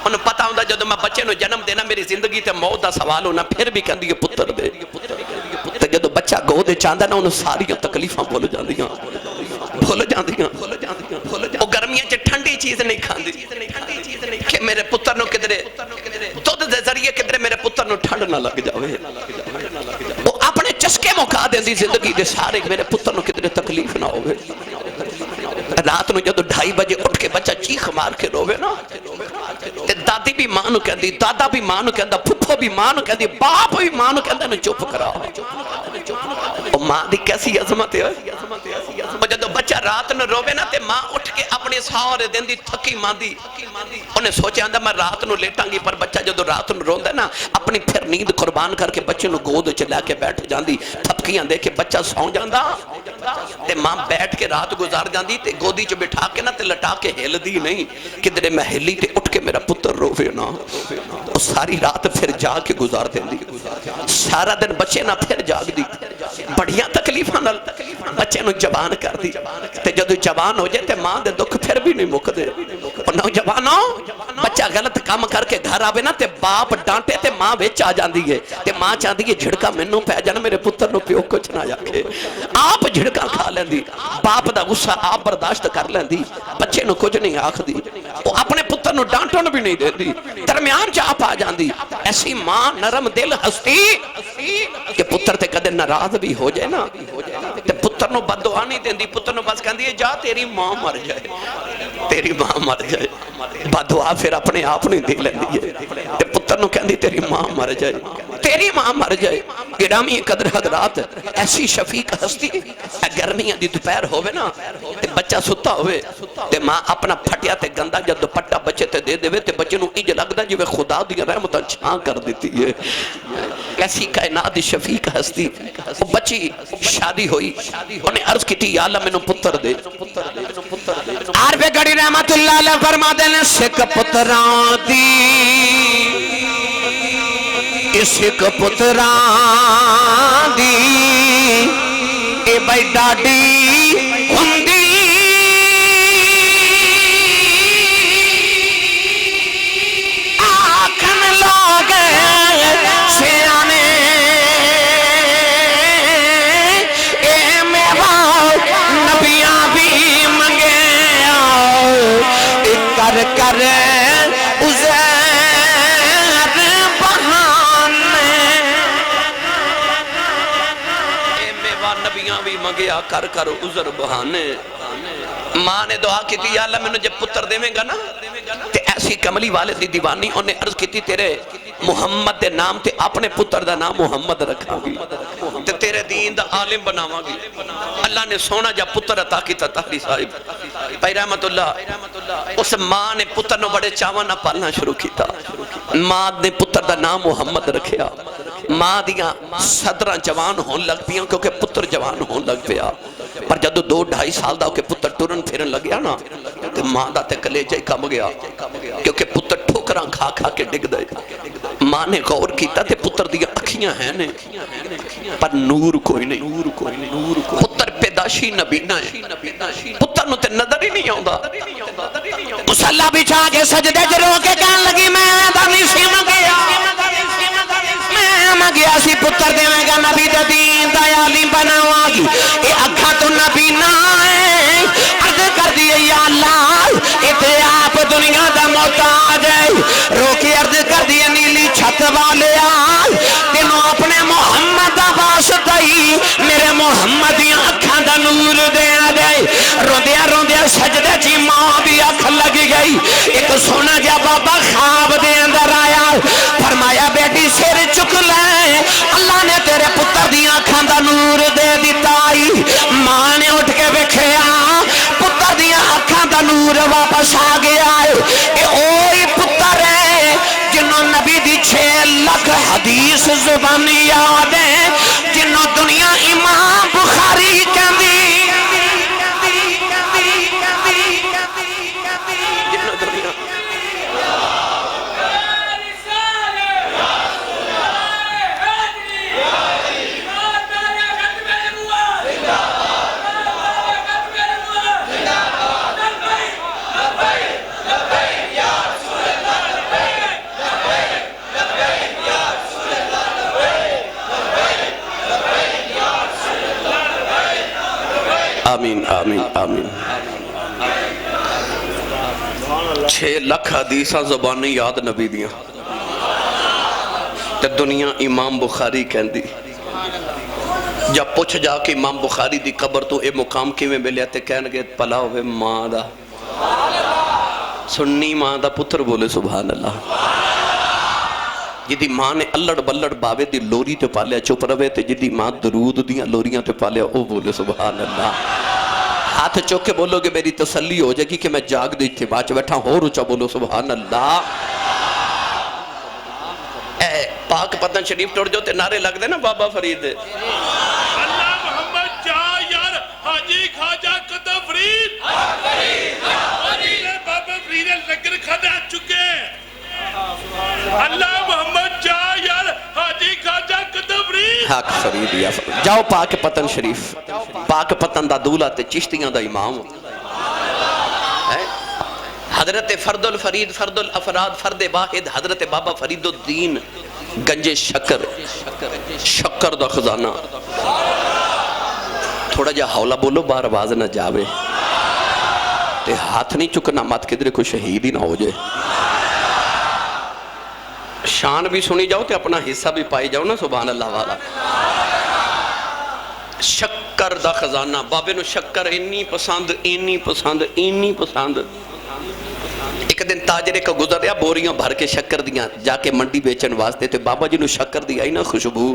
Speaker 1: انہوں پتہ ہوندہ جدو میں بچے نو جنم دینا میری زندگی تے موت دا سوال ہونا پھر بھی کہن دیئے پتر دے تے جدو بچہ گو دے چاندہ نا انہوں ساری تکلیفاں بھول جاندیاں وہ گرمیاں چے ٹھنڈی چیز نہیں کھاندی کہ میرے پتر نو کدرے دودھ دے ذریعے کدرے میرے پتر نو ٹھنڈ نہ لگ جاوے وہ اپنے چسکے موقع دیں دی زندگی دے سارے میرے پتر نو کدرے تکلیف نہ ہوئے رات نو جدو 2:30 بجے اٹھ کے بچہ چیخ مار کے روے نا تے دادی بھی ماں نو کہندی دادا بھی ماں نو کہندا پھپھو بھی ماں نو کہندی باپ بھی ماں نو کہندا چپ کرا وہ ماں دی کیسی عظمت ہے جدو بچہ رات نو روے نا تے ماں اٹھ کے اپنے سارے دن دی تھکی ماندی انہیں سوچے آندہ میں رات نو لیٹاں گی پر بچہ جدو رات نو روندہ نا اپنی پھر نیند قربان کر کے بچے نو گود چلا کے بیٹھ جاندی تھپکیاں دے کے بچہ سو جاندہ تے ماں بیٹھ کے رات گزار جاندی تے گودی چو بٹھا کے نا تے لٹا کے ہل دی نہیں کدھرے میں ہلی تے اٹھ کے میرا پتر روے نا اور ساری رات پھر جاگ کے گزار دیں دی سارا دن بچے نا پھر جاگ دی بڑیاں تکلیفاں نال بچے نو جوان کر دی تے جدو جوان ہو جائے تے ماں دے دکھ پھر بھی نہیں مک دے اور نوجوانوں بچہ غلط کام کر کے گھر آوے نا تے باپ ڈانٹے تے ماں وچ آ جاندی ہے تے ماں چاہندی ہے جھڑکا مینوں پے جانا میرے پتر نو پیو کچھ نہ آکھے آپ جھڑکا کھا لیندی باپ دا غصہ آپ برداشت کر لیندی بچے نو کچھ نہیں آکھدی وہ اپنے پتر نو ڈانٹن بھی نہیں دیندی درمیان چ آپ آ جاندی ایسی ماں نرم دل ہستی کہ پتر تے کدے ناراض بھی ہو جائے نا تے پتر نو بد دعا نہیں دیندی پتر نو بس کہندی ہے جا تیری ماں مر جائے تیری ماں مر جائے بد دعا پھر اپنے آپ نہیں دے لیندی ہے تے پتر نو کہندی تیری ماں مر جائے تیری ماں مر جائے گرامی قدر حضرات ایسی شفیق ہستی گرمیاں دی دوپہر ہوئے نا تے بچہ ستا ہوئے تے ماں اپنا پھٹیا تے گندا جب دوپٹا بچے تے دے دے تے بچے نو انج لگدا جویں خدا دی رحمتاں چھاں کر دیتی ہے ایسی کائنات دی شفیق ہستی وہ بچی شادی ہوئی انہیں عرض کی تھی یا اللہ میں نو پتر دے
Speaker 2: عارف گڑی رحمت اللہ علیہ فرما دینے سکھ پتران دی سکھ پتران دی اے بھائی ڈاڈی ہندی آکھن لوگ سیانے اے میوہ نبیاں بھی منگے کر کر
Speaker 1: مگیا کر کر عذر بہانے ماں نے دعا کی تھی یا اللہ میں نے جب پتر دے میں گا نا تے ایسی کملی والے دی دیوانی انہیں عرض کی تھی تیرے محمد دے نام تے اپنے پتر دا نام محمد رکھا گی تے تیرے دین دا عالم بناوا گی اللہ نے سونا جب پتر عطا کی تحری صاحب بھائی رحمت اللہ اس ماں نے پتر نو بڑے چاوانا پالنا شروع کی تھا ماں نے پتر دا نام محمد رکھیا ماں دیاں صدرہ جوان ہون لگ پیاں کیونکہ پتر جوان ہون لگ پیا پر جدو 2-2.5 سال دا کہ پتر ٹورن پھرن لگیا نا تو ماں دا تے کلیجہ ہی کم گیا کیونکہ پتر ٹھوکران کھا کھا کے ڈگ دے ماں نے غور کیتا تے پتر دیا اکھیاں ہیں نے پر نور کوئی نہیں پتر پیداشی نبینا ہے پتر نو تے نظر ہی نہیں آؤں دا
Speaker 2: مسلح بچھا کے سجدے جرو کے کہن لگی میں دانی سیم گیا میں گیا سی پتر دے میں گا نبی دے دین دا عالم بناوا گی اے اکھا تو نبی نہ ہے عرض کر دیئے یا اللہ اتے آپ دنیا دا محتاج ہے رو کے عرض کر دیئے نیلی چھت والے آج تینوں اپنے محمد دا واسطہ ہی میرے محمدیاں اکھاں دا نور دے دے روندیا سجدے چی ماں بھی اکھ لگ گئی ایک سونا جا بابا خواب دے اندر آیا فرمایا بیٹی سر چک لے اللہ نے تیرے پتر دیاں اکھاں دا نور دے دیتا ہی ماں نے اٹھ کے بکھیا پتر دیاں اکھاں دا نور واپس آ گیا ہے اے اوہی پتر ہے جنہوں نبی دی 6 لاکھ حدیث زبانی یاد ہے جنہوں دنیا امام بخاری کہندی
Speaker 1: آمین آمین آمین 6 لاکھ حدیثاں زبانی یاد نبی دیاں تے دنیا امام بخاری کہندی جب پوچھ جا کہ امام بخاری دی قبر تو اے مقام کی میں ملیا تے کہنگے پلا ہوئے ماں دا سنی ماں دا پتر بولے سبحان اللہ جدی ماں نے اللڑ بلڑ باوے دی لوری تے پالیا چپ روے تے جدی ماں درود دیاں لوریاں تے پالیا او بولے سبحان اللہ ہاتھ چوک کے بولو گے میری تسلی ہو جائے گی کہ میں جاگ دی تھی باچ بیٹھا ہو رچا بولو سبحان اللہ. اے پاک پتن شریف ٹوڑ جو تے نعرے لگ دے نا بابا فرید
Speaker 3: اللہ محمد جا یار حاجی خواجہ قدم فرید بابا فرید لنگر کھانا چکے. اللہ محمد جا یار حاجی خواجہ قدم فرید
Speaker 1: حق فرید یا فرید. جاؤ پاک پتن شریف پاک پتن دا دولہ تے چشتیاں دا امام حضرت فرد الفرید فرد الافراد فرد واحد حضرت بابا فرید الدین گنج شکر شکر دا خزانہ. تھوڑا جا حولہ بولو بار آواز نہ جاوے تے ہاتھ نہیں چکنا مت کدھر کوئی شہید ہی نہ ہو جائے. شان بھی سنی جاؤ تے اپنا حصہ بھی پائی جاؤ نا سبحان اللہ والا. شکر دا خزانہ بابے نو شکر اینی پسند اینی پسند اینی پسند. ایک دن تاجرے کا گزر رہا بوریاں بھر کے شکر دیاں جا کے منڈی بیچن واسطے تے بابا جی نو شکر دیا ہی نا خوشبو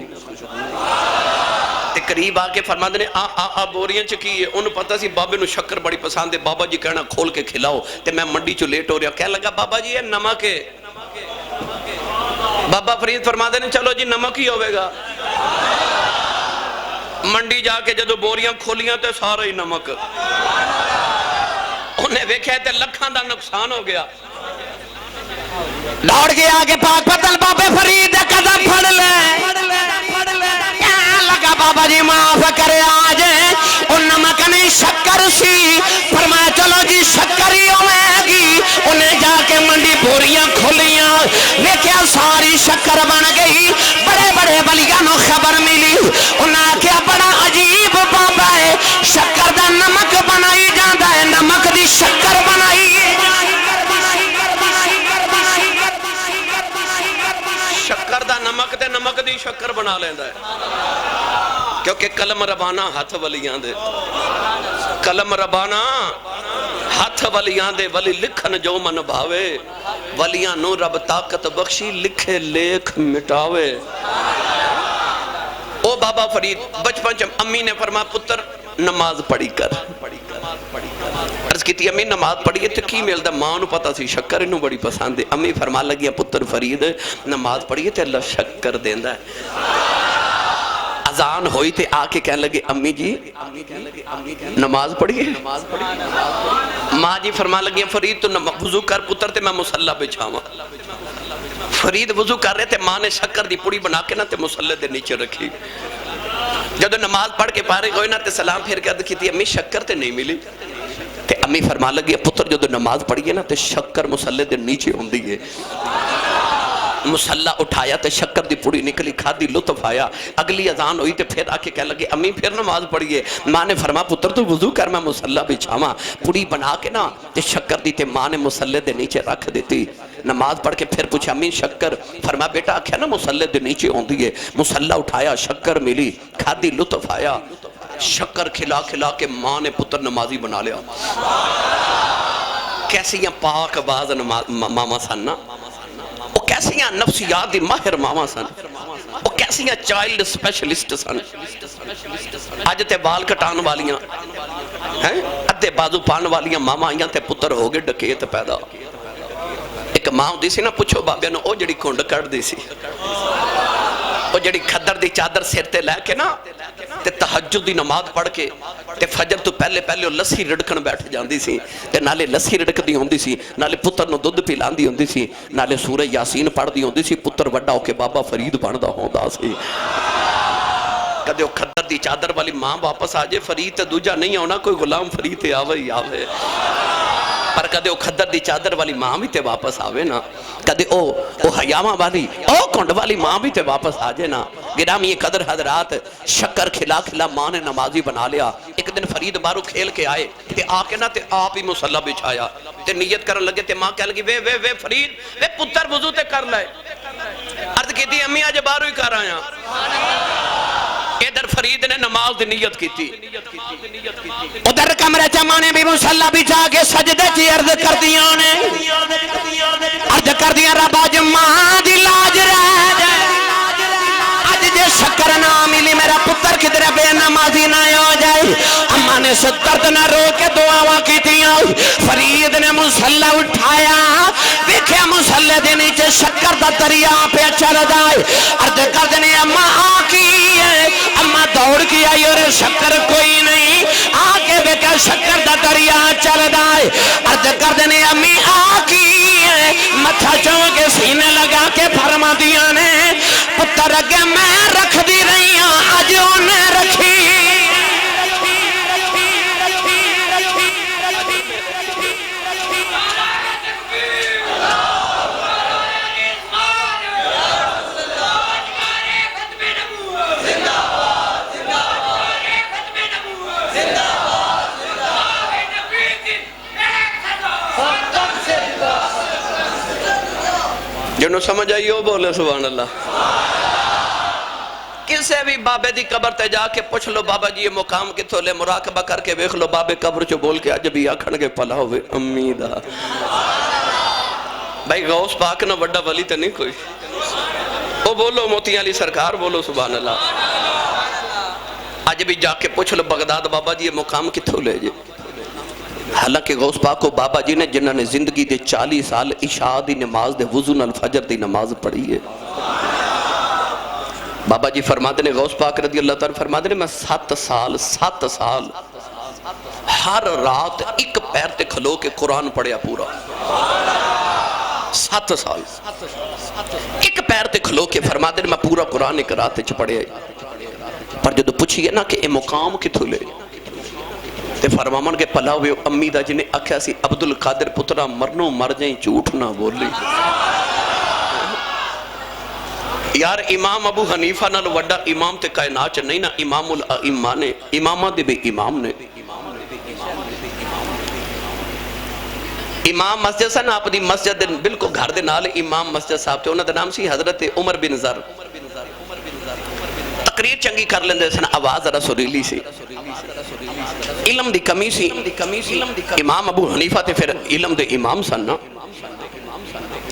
Speaker 1: تے قریب آ کے فرما دے آ بوریاں چکی انہوں پتہ سی بابے نو شکر بڑی پسند ہے. بابا جی کہنا کھول کے کھلاؤ تے میں منڈی چو لیٹ ہو رہا کہہ لگا بابا جی یہ نمک ہے. بابا فرید فرما دے چلو جی نمک ہی ہوئے گا. منڈی جا کے جدو بوریاں کھولیاں تے سارا ہی نمک. انہیں ویکھے تے لکھاں دا نقصان ہو گیا.
Speaker 2: دوڑ گیا آگے پاک پتن بابے فرید قدم پھڑ لے کیا لگا بابا جی معاف کرے آج ان نمک نہیں شکر سی. فرمایا چلو جی شکر ہی ہوئے گی. انہیں جا کے منڈی بوریاں کھولیاں ویکھیا ساری شکر بن گئی. بڑے بڑے ولیاں نو خبر ملی. انہیں کیا بڑا عجیب بابا ہے شکر دا نمک بنائی جاندہ ہے نمک دی شکر بنائی
Speaker 1: شکر دا نمک تے نمک دی شکر بنا لیندہ ہے کیونکہ قلم ربانہ ہاتھ ولیاں دے. قلم ربانہ ہاتھ ولیاں دے ولی لکھن جو من بھاوے ولیاں نو رب طاقت بخشی لکھے لیکھ مٹاوے. او بابا فرید بچپن چم امی نے فرما پتر نماز پڑھی کر. عرض کی تھی امی نماز پڑھیے تو کی ملدہ ماں نو پتا سی شکر انہوں بڑی پسند ہے. امی فرما لگیا پتر فرید نماز پڑھیے تو اللہ شکر دیندہ ہے. اذان ہوئی تے آکے کہنے لگے امی جی نماز پڑھیے. ماں جی فرما لگیا فرید تو وضو کر پتر تے میں مسلح بچھاواں. فرید وضو کر رہے تھے ماں نے شکر دی پوڑی بنا کے نا تے مسلح دے نیچے رکھی. جب نماز پڑھ کے فارغ ہوئے نا تے سلام پھر کے عرض کی تھی امی شکر تے نہیں ملی. تے امی فرما لگی پتر جو نماز پڑھیے نا تے شکر مسلح دے نیچے ہوندی ہے. مسلح اٹھایا تے شکر دی پوڑی نکلی کھادی لطف آیا. اگلی اذان ہوئی تے پھر آکے کہہ لگے امی پھر نماز پڑھیے. ماں نے فرما پتر تو وضو کر میں مسلح بچھاواں. پوڑی بنا کے نا تے شکر دی تے ماں نے مسلح دے نیچے رکھ دیتی. نماز پڑھ کے پھر پوچھا امی شکر. فرما بیٹا آکھیا نا مسلح دے نیچے ہوندی ہے. مسلح اٹھایا شکر ملی کھادی لطف آیا. شکر کھلا کھلا کے ماں نے پتر نمازی بنا لیا. کیسیاں پاک باز ماما سن نا. وہ کیسیاں نفسیات دی ماہر ماما سن. وہ کیسیاں چائلڈ سپیشلسٹ سن. آج تے بال کٹان والیاں ادھے بازو پان والیاں ماما آئیاں تے پتر ہو گئے ڈکیت پیدا. ایک ماں ہوندی سی نا پوچھو بابے نو او جڑی کھنڈ کٹ دی سی او جڑی کھدر دی چادر سر تے لے کے نا تے تہجد دی نماز پڑھ کے تے فجر تو پہلے پہلے لسی رڑکن بیٹھ جاندی سی تے نالے لسی رڑک دی ہوندی سی نالے پتر نو دودھ پلاندی ہوندی سی نالے سورہ یاسین پڑھ دی ہوندی سی. پتر وڈا ہو کے بابا فرید بندا ہوندا سی. کدے او کھدر دی چادر والی ماں واپس آ جے فرید تے دوجا نہیں ہونا کوئی غلام فرید تے آوے ہی آوے. پر کدے او کھدر دی چادر والی ماں بھی تے واپس آوے نا. کدے او حیامہ والی او کنڈ والی ماں بھی تے واپس آجے نا. گرامی قدر حضرات شکر کھلا کھلا ماں نے نمازی بنا لیا. ایک دن فرید بارو کھیل کے آئے تے آکے نا تے آپ ہی مسلح بچھایا تے نیت کرن لگے تے ماں کہہ لگی وے فرید وے پتر وضو تے کر لائے. عرض کی تھی امی آج بارو ہی کر آیا. ادھر فرید نے نماز دی نیت کی تھی.
Speaker 2: ادھر کمرے چمانے بھی مسلح بچھا کے سجدے چی عرض کر دیاں نے عرض کر دیاں رب آج ماں دی لاج رہ جائے. آج جے شکر نہ ملی میرا پتر کدھر بے نمازی نہ ہو جائے. اما نے سترد نہ رو کے دعاواں کی تیاں فرید نے مسلح اٹھایا دیکھے مسلح دے نیچے شکر دا دریا پہ چل جائے عرض کر دینے اما آکی ہے اما دوڑ کی آئی اور شکر کوئی نہیں آکے بیکا شکر دا دریا چل جائے عرض کر دینے امی آکی ہے متھا چون کے سینے لگا کے فرما دیا نے پتر اگے میں رکھ دی رہی ہوں آج انہیں رکھی
Speaker 1: جنہوں سمجھ آئی ہو بولے سبحان اللہ کسے بھی بابے دی قبر تے جا کے پوچھ لو بابا جی یہ مقام کتھو لے مراقبہ کر کے ویکھ لو بابے قبر چو بول کے آج بھی آکھن کے پلا ہوئے امیدہ بھائی غوث پاک نہ وڈا ولی تے نہیں کوئی وہ بولو موتی علی سرکار بولو سبحان اللہ آج بھی جا کے پوچھ لو بغداد بابا جی یہ مقام کتھو لے جے حالانکہ غوث پاک کو بابا جی نے جنہوں نے زندگی دے 40 سال عشاء دی نماز دے وضو نال فجر دی نماز پڑھی ہے بابا جی فرماتے نے غوث پاک رضی اللہ تعالیٰ فرماتے نے میں 7 سال ہر رات ایک پیر تے کھلو کے قرآن پڑھیا پورا 7 سال ایک پیر تے کھلو کے فرماتے نے میں پورا قرآن ایک رات چ پڑھیا پر جدو پوچھئے نا کہ اے مقام کتھو لے تے فرمامن کے پلا ہوئے امی دا جنہیں اکھیا سی عبدالقادر پترہ مرنوں مر جائیں جھوٹ نہ بولی یار امام ابو حنیفہ نال وڈا امام تے کائنات نہیں نا امام الائمہ نے امامہ دے بے امام نے امام مسجد سن آپ دی مسجد بالکل گھر دے نال امام مسجد صاحب تے انہاں دا نام سی حضرت عمر بن زر تقریر چنگی کر لیندے سن آواز رسولیلی سی علم دی کمی سی امام ابو حنیفہ تے پھر علم دے امام سن نا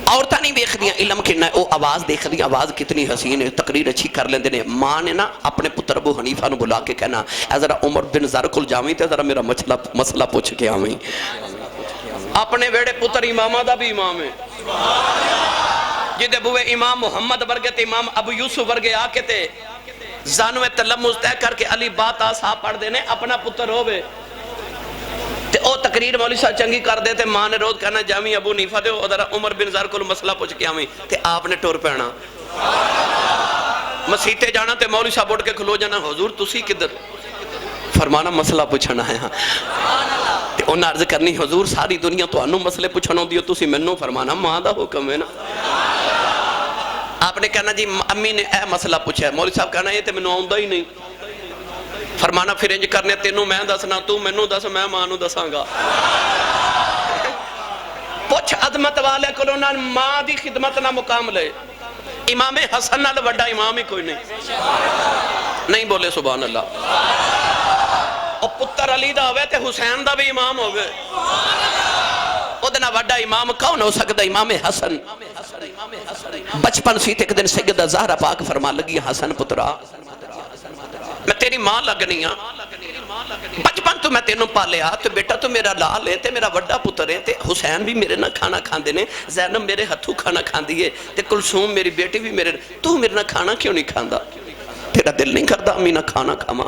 Speaker 1: عورتاں نہیں دیکھ دیا علم کنا ہے او آواز دیکھ دیا آواز کتنی حسین ہے تقریر اچھی کر لیندے نے ماں نے نا اپنے پتر ابو حنیفہ نو بلا کے کہنا اے ذرا عمر بن زر کل جاویں تے ذرا میرا مسئلہ پوچھ کے آویں اپنے ویڑے پتر امامہ دا بھی امام ہے جدے بوئے امام محمد ورگے تے امام ابو یوسف ورگے آکے تے زانوے تلمز طے کر کے علی بات آسا پڑھ دینے اپنا پتر ہوئے تے او تقریر مولی صاحب چنگی کر دیتے ماں نے روز کہنا جامی ابو نیفہ دے ادھر عمر بن زر کو مسئلہ پوچھ کے آمیں تے آپ نے ٹور پہنا مسیحتے جانا تے مولی صاحب اٹھ کے کھلو جانا حضور تسی کدھر فرمانا مسئلہ پوچھنا ہے تے انہاں عرض کرنی حضور ساری دنیا تو انہوں مسئلے پوچھنا دیو تسی منوں فرمانا ماں دا حکم ہے نا آپ نے کہنا جی امی نے اے مسئلہ پوچھا ہے مولی صاحب کہنا یہ تے منوں آؤں ہی نہیں فرمانا پھر انج کرنے تینوں میں دسنا تو منوں دس میں مانوں دساں گا پوچھ عظمت والے کلونا ماں دی خدمت نہ مقام لے امام حسن نال وڈا امام ہی کوئی نہیں بولے سبحان اللہ اور پتر علی دا ہوئے تے حسین دا بھی امام ہوئے ادنا وڈا امام کون ہو سکتا امام حسن بچپن سی تے ایک دن سیدہ زہرا پاک فرما لگی حسن پترا میں تیری ماں لگنی ہاں بچپن تو میں تینوں پالیا تو بیٹا تو میرا لال ہے تے میرا وڈا پتر ہے تے حسین بھی میرے نہ کھانا کھان دینے زینب میرے ہتھوں کھانا کھان دیئے تے کلثوم میری بیٹی بھی میرے تو میرے نہ کھانا کیوں نہیں کھان دا تیرا دل نہیں کردا امی نہ کھانا کھاما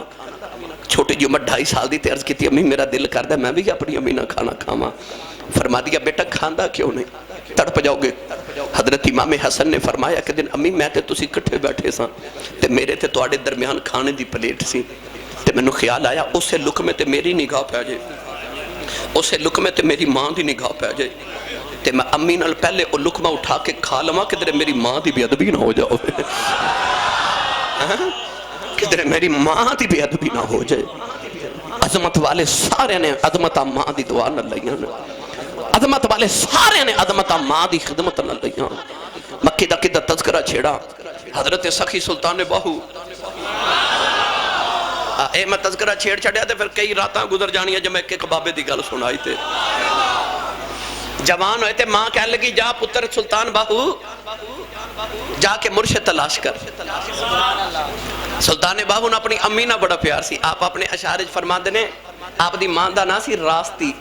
Speaker 1: چھوٹی جو عمر 2.5 سال دی تے عرض کی تھی امی میرا دل کردا میں بھی اپنی امی نہ کھانا کھاما فرما دیا بیٹا کھاندا کیوں نہیں تڑپ جاؤ گے حضرت امام حسن نے فرمایا کہ دن امی میں تے تسی کٹھے بیٹھے ساں تے میرے تے تواڈے درمیان کھانے دی پلیٹ سی تے میں نے خیال آیا اسے لقمے تے میری نگاہ پہ جائے اسے لقمے تے میری ماں دی نگاہ پہ جائے تے میں امی نال پہلے وہ لقمہ اٹھا کے کھا لما کہ میری ماں دی بے ادبی نہ ہو جاؤ کہ میری ماں دی بے ادبی نہ ہو جائے عظمت والے سارے نے عظمت ماں دی دعا نہ لئیاں عظمت والے سارے نے عظمت ماں دی خدمت نہ لئیاں مکی دا کدہ تذکرہ چھیڑا حضرت سخی سلطان باہو اے میں تذکرہ چھیڑ چھڑیا تھے پھر کئی راتاں گزر جانی ہے جب میں ایک بابے دی گل سنائی تھے جوان ہوئے تھے ماں کہنے لگی جا پتر سلطان باہو جا کے مرشد تلاش کر. سلطان باہو نے اپنی امی نہ بڑا پیار سی. آپ اپنے اشعار فرما دینے آپ دی ماں دا نا سی راستی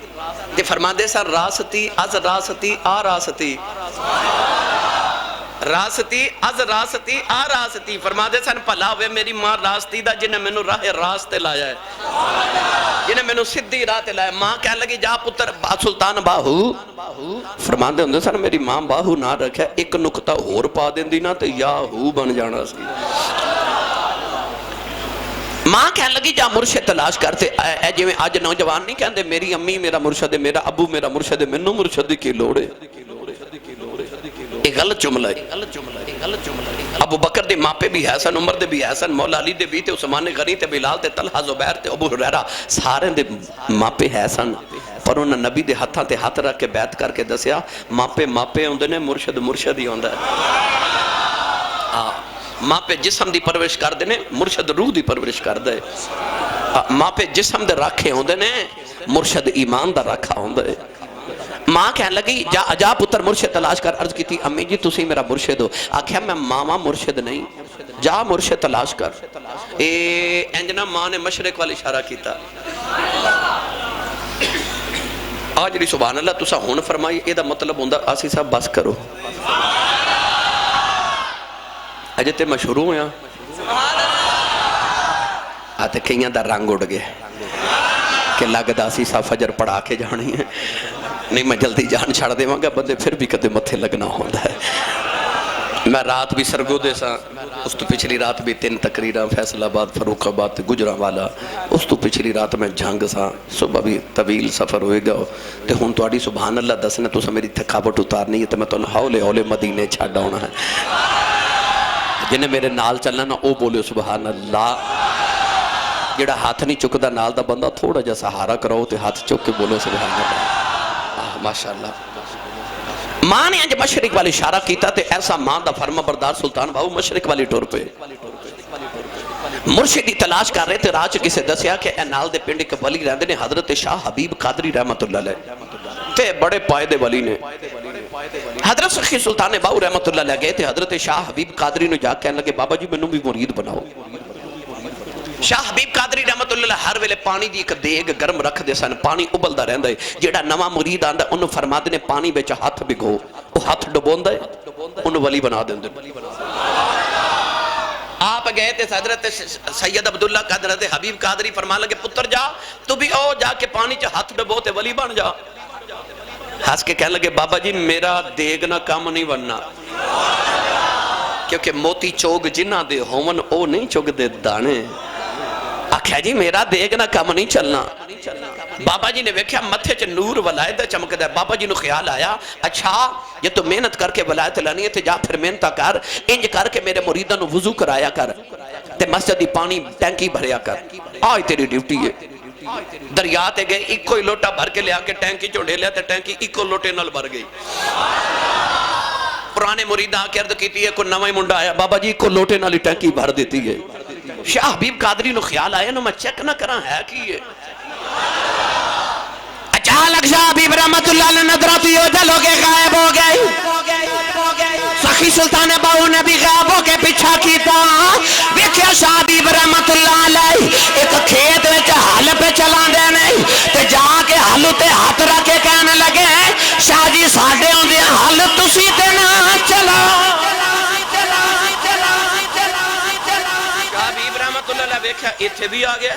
Speaker 1: تے فرما دے سا راستی از راستی آ راستی راستی از راستی آ راستی فرما دے سن پلا ہوئے میری ماں راستی دا جنہیں میں نو راہ راستے لایا ہے جنہیں میں نو صدی راہ لایا ہے. ماں کہہ لگی جا پتر سلطان باہو فرما دے ہوں سن میری ماں باہو نہ رکھے ایک نکتہ اور پا دیں دی نا تے یاہو بن جانا سی. ماں کہنے لگی جا مرشد تلاش کرتے اے جو میں آج نوجوان نہیں کہندے میری امی میرا مرشد ہے میرا ابو میرا مرشد ہے منو مرشد کی لوڑے. ایک غلط جملہ ہے. ابو بکر دے ماں پہ بھی حسن عمر دے بھی حسن مولا علی دے بھی تے عثمان غنی تے بلال تے طلحہ زبیر تے ابو ہریرہ سارے دے ماں پہ حسن پر انہوں نے نبی دے ہتھاں تے ہاتھ رکھ کے بیعت کر کے دسیا ماں پہ ہوندے نے مرشد مرشد ہی ہوندا ہے. ماں پہ جسم دی پرورش کر دینے مرشد روح دی پرورش کر دے. ماں پہ جسم دے رکھے ہوندے نے مرشد ایمان دا رکھا ہوندے. ماں کہنے لگی جا پتر مرشد تلاش کر. عرض کی تھی امی جی تسی میرا مرشد ہو. آکھیا میں ماما مرشد نہیں جا مرشد تلاش کر. انجنا ماں نے مشرق والی اشارہ کیتا. آج لی سبحان اللہ تسا ہون فرمائی اے دا مطلب ہوندہ آسی صاحب بس کرو اجے تے مشہور ہویا آتے کئیاں دا رنگ اڑ گئے کہ لگ دا سی صاحب فجر پڑھا کے جانی ہے نہیں میں جلدی جان چھاڑ دے مانگا بندے پھر بھی کدے متھے لگنا ہوندہ ہے. میں رات بھی سرگو دے سا اس تو پچھلی رات بھی 3 تقریرہ فیصل آباد فروخ آباد گجرہ والا اس تو پچھلی رات میں جھنگ سا صبح بھی طویل سفر ہوئے گا تے ہون تو آڑی سبحان اللہ دسنے تو سا میری تھکاوٹ اتارنی ہے تے میں تو ہولے ہولے مدینے چھاڑا ہونا ہے. جنہیں میرے نال چلنا نا او بولے سبحان اللہ. جڑا ہاتھ نہیں چکدہ نال دا بندہ تھوڑا جا سہارا کراؤ تے ہاتھ چک کے بولو سبحان اللہ. ماشاءاللہ. ماں نے آج مشرق والی اشارہ کیتا تے ایسا ماں دا فرما بردار سلطان باہو مشرق والی ٹور پہ مرشدی تلاش کر رہے تھے. راج کسے دسیا کہ اے نال دے پنڈ کے ولی رہندے نے حضرت شاہ حبیب قادری رحمت اللہ علیہ تے بڑے پائدے ولی نے. حضرت سخی سلطان باہو رحمت اللہ علیہ گئے تھے حضرت شاہ حبیب قادری نے جا کہنے لگے بابا جی منوں بھی مرید بناؤ. شاہ حبیب قادری رحمت اللہ ہر ویلے پانی دی ایک دیگ گرم رکھ دے سن پانی ابلدا رہندا ہے. جیڑا نواں مرید آندا انہوں فرما دے نے پانی وچ ہاتھ بھگو وہ ہاتھ ڈبوندا ہے انہوں ولی بنا دیندے. آپ گئے تھے حضرت سید عبداللہ حضرت حبیب قادری فرما لگے پتر جا تو بھی او جا کے پانی چ ہاتھ ڈبو تے ولی بن جا. ہنس کے کہنے لگے بابا جی میرا دیگ نہ کام نہیں بننا کیونکہ موتی چوگ جنہ دے ہومن او نہیں چوگ دے دانے. آکھیا جی میرا دیگ نہ کام نہیں چلنا. بابا جی نے ویکھیا متھے چ نور ولایت چمک دا. بابا جی نو خیال آیا اچھا یہ تو محنت کر کے ولایت لانی ہے تے جا پھر محنت کر انج کر کے میرے مریداں نو وضو کرایا کر تے مسجد دی پانی ٹینکی بھریا کر. آج تیری ڈیوٹی ہے. دریا تے گئے ایک کوئی لوٹا بھر کے لیا کے ٹینکی چوڑے لیا تے ٹینکی ایک کو لوٹے نال بھر گئی. پرانے مریداں آ کے عرض کیتی ہے کوئی نواں منڈا آیا بابا جی کو لوٹے نالی ٹینکی بھر دیتی ہے. شاہ حبیب قادری نو خیال آیا نو میں چیک نہ کراں ہے کی ہے. اچانک شاہ حبیب رحمت اللہ علیہ نظرات یہ جل ہو کے غائب ہو گئی. سخی سلطان باہو نے بھی غائب ہو کے پیچھا کیتا. ویکھیا شاہ حبیب رحمت اللہ علیہ ایک کھیت وچ ہل پہ چلا دے نہیں تے جا کے ہل تے ہاتھ رکھ کے کہنے لگے شاہ جی ساڈے ہوندے ہل تسی تے نہ چلاؤ. ویکھیا ایتھے بھی آ گیا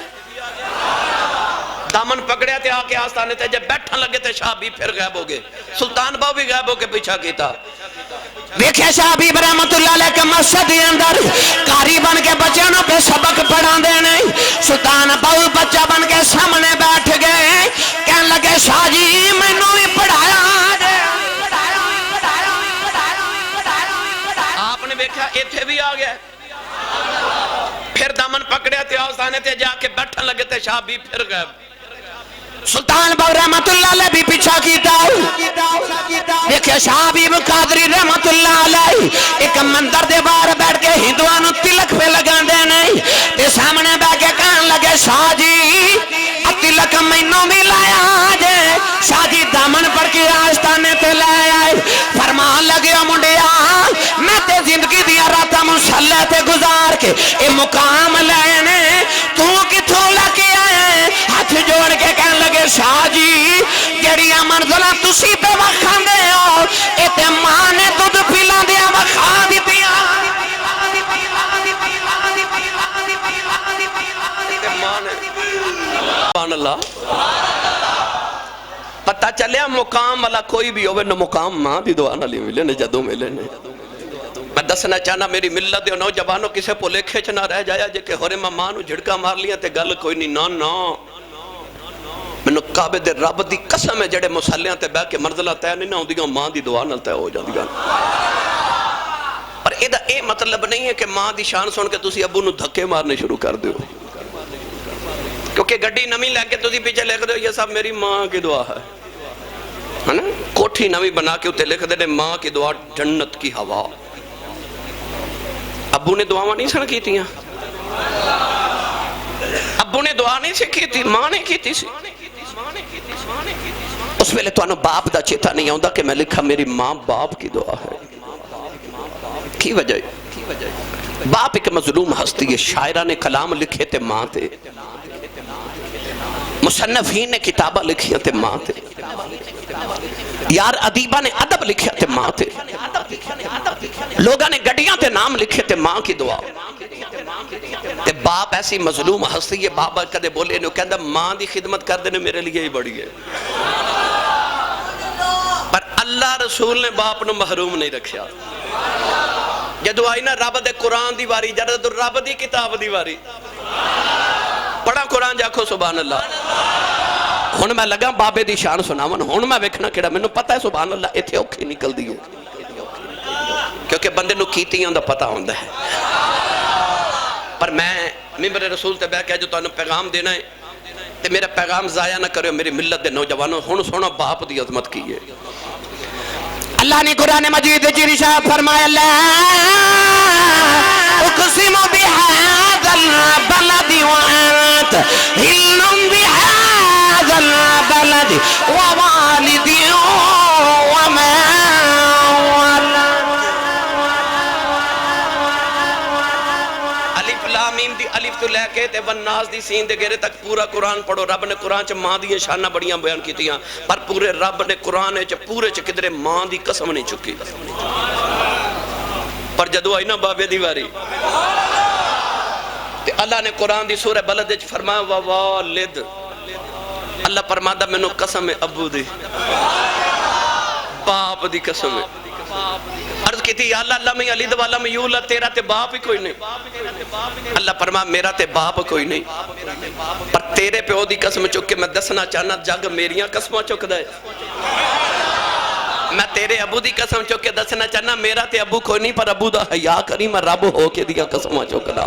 Speaker 1: دامن پکڑیا تے آ کے آستانے تے جب بیٹھن لگے تے شاہ حبیب پھر غائب ہو گئے. سلطان باہو بھی غائب ہو کے پیچھا کیتا. ویکھیا شاہ حبیب رحمت اللہ علیہ کے مسجد دے اندر قاری بن کے بچیاں نوں پہ سبق پڑھاندے نہیں. سلطان باہو بچہ بن کے سامنے بیٹھ گئے کہنے لگے شاہ جی مینوں بھی پڑھایا. آپ نے ویکھیا ایتھے بھی آ گیا پھر دامن پکڑیا تے آستانے تے جا کے بیٹھن لگے تے شاہ بھی پھر غائب. سلطان باہو رحمت اللہ علیہ بھی پیچھا کیتا. دیکھیں شاہ حبیب قادری رحمت اللہ علیہ ایک مندر دے باہر بیٹھ کے ہندوانو تلک پہ لگا دے نہیں تے سامنے بیٹھ کے کہنے لگے شاہ جی تلک مینوں بھی لایا جے. شاہ جی دامن پڑھ کے آستانے تے لے آئے فرمان لگے منڈیا میں تے
Speaker 2: کے اے مقام لینے تو کتھوں لکے آئے ہاتھ جوڑ کے کہنے لگے شاہ جی جڑیاں منزلہ تسی پہ وکھاں دے ہو اے تے ماں نے دودھ پلا دیا وکھا دیتیاں
Speaker 1: سبحان اللہ پتہ چلیا مقام والا کوئی بھی ہوئے نہ مقام ماں دی دعا نہ لی ملے نے جدوں ملے نے میں دسنا چاہنا میری ملت دے نوجوانوں کسے پو لکھے چ نہ رہ جایا جے کہ ہورے ماں نو جھڑکا مار لیا تے گل کوئی نہیں نا نا مینوں کعبے دے رب دی قسم ہے جڑے مصلیاں تے بیٹھ کے منزلہ طے نہیں نہ ہوندیاں ماں دی دعا نال طے ہو جاندیاں پر اے دا اے مطلب نہیں ہے کہ ماں دی شان سن کے تسی ابو نو دھکے مارنے شروع کر دیو کیونکہ گڈی نمی لے کے تسی پیچھے لکھ دو یہ صاحب میری ماں کی دعا ہے نا کوٹھی نمی بنا کے اتے لکھ دے ماں کی دعا جنت کی ہوا ابو نے دعاواں نہیں سن کی تیاں ابو نے دعا نہیں سکھی تھی ماں نے کی تھی سی اس ویلے تو انہوں باپ دا چیتا نہیں آؤں دا کہ میں لکھا میری ماں باپ کی دعا ہے کی وجہ باپ ایک مظلوم ہستی ہے شاعرہ نے کلام لکھے تے ماں تے مصنفین نے کتابہ لکھیا تے ماں تے یار ادیبہ نے ادب لکھیا تے ماں تے لوگاں نے گڑیاں تے نام لکھے تے ماں کی دعا تے باپ ایسی مظلوم ہستی ہے بابا کدے بولے انہوں کہندہ ماں دی خدمت کر دینے میرے لیے ہی بڑی ہے پر اللہ رسول نے باپ نو محروم نہیں رکھیا جدو آئی نا رب دے قرآن دی واری جدو رب دی کتاب دی واری پڑھا قرآن جاکھو سبحان اللہ ہن میں لگا بابے دی شان سناون ہن میں ویکھنا کیڑا مینوں پتہ ہے سبحان اللہ ایتھے اوکھی نکل دی ہے کیونکہ بندے نو کیتیاں دا پتہ ہوندا ہے پر میں ممبر رسول تے بیٹھ کے جو تانوں پیغام دینا ہے تے میرا پیغام ضائع نہ کرو میری ملت دے نوجوانوں ہن سونا باپ دی عظمت کی ہے
Speaker 2: اللہ نے قرآن مجید جی رشاد فرمایا لا اقسم بهذا البلد وانت حل بهذا البلد ووالد وما
Speaker 1: الف لام میم دی الف تو لے کے تے والناس دی سین دے گھیرے تک پورا قرآن پڑھو رب نے قرآن چ ماں دی شانہ بڑیاں بیان کیتیاں پر پورے رب نے قرآن چ پورے چ کدرے ماں دی قسم نہیں چکی پر جدو آئی نا بابے دی واری تے اللہ نے قرآن دی سورہ بلد وچ فرمایا ووالد اللہ فرماتا مینوں قسم ہے ابو دی باپ دی قسم ہے عرض کی تھی یا اللہ لم یلد ولم یولد تیرا تے باپ ہی کوئی نہیں اللہ فرما میرا تے باپ کوئی نہیں پر تیرے پیو دی قسم چک کے میں دسنا چاہنا جگ میریاں قسماں چک دے میں تیرے ابو دی قسم چک کے دسنا چاہنا میرا تے ابو کوئی نہیں پر ابو دا حیا کری میں رب ہو کے دیا قسماں چک دا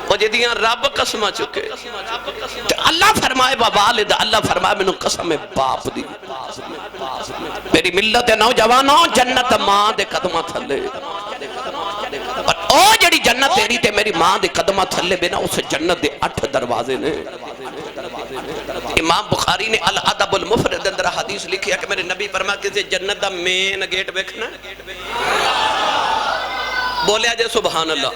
Speaker 1: وہ جی دیاں رب قسماں چکے اللہ فرمائے والد اللہ فرمائے میں نے قسم باپ دی میری ملت نوجوانوں جنت ماں دے قدمہ تھلے پر او جڑی جنت تیری تے میری ماں دے قدمہ تھلے بنا اس جنت دے 8 دروازے نے امام بخاری نے الادب المفرد اندر حدیث لکھی ہے کہ میرے نبی فرمایا کسی جنت دا مین گیٹ بیکھنا بولے جے سبحان اللہ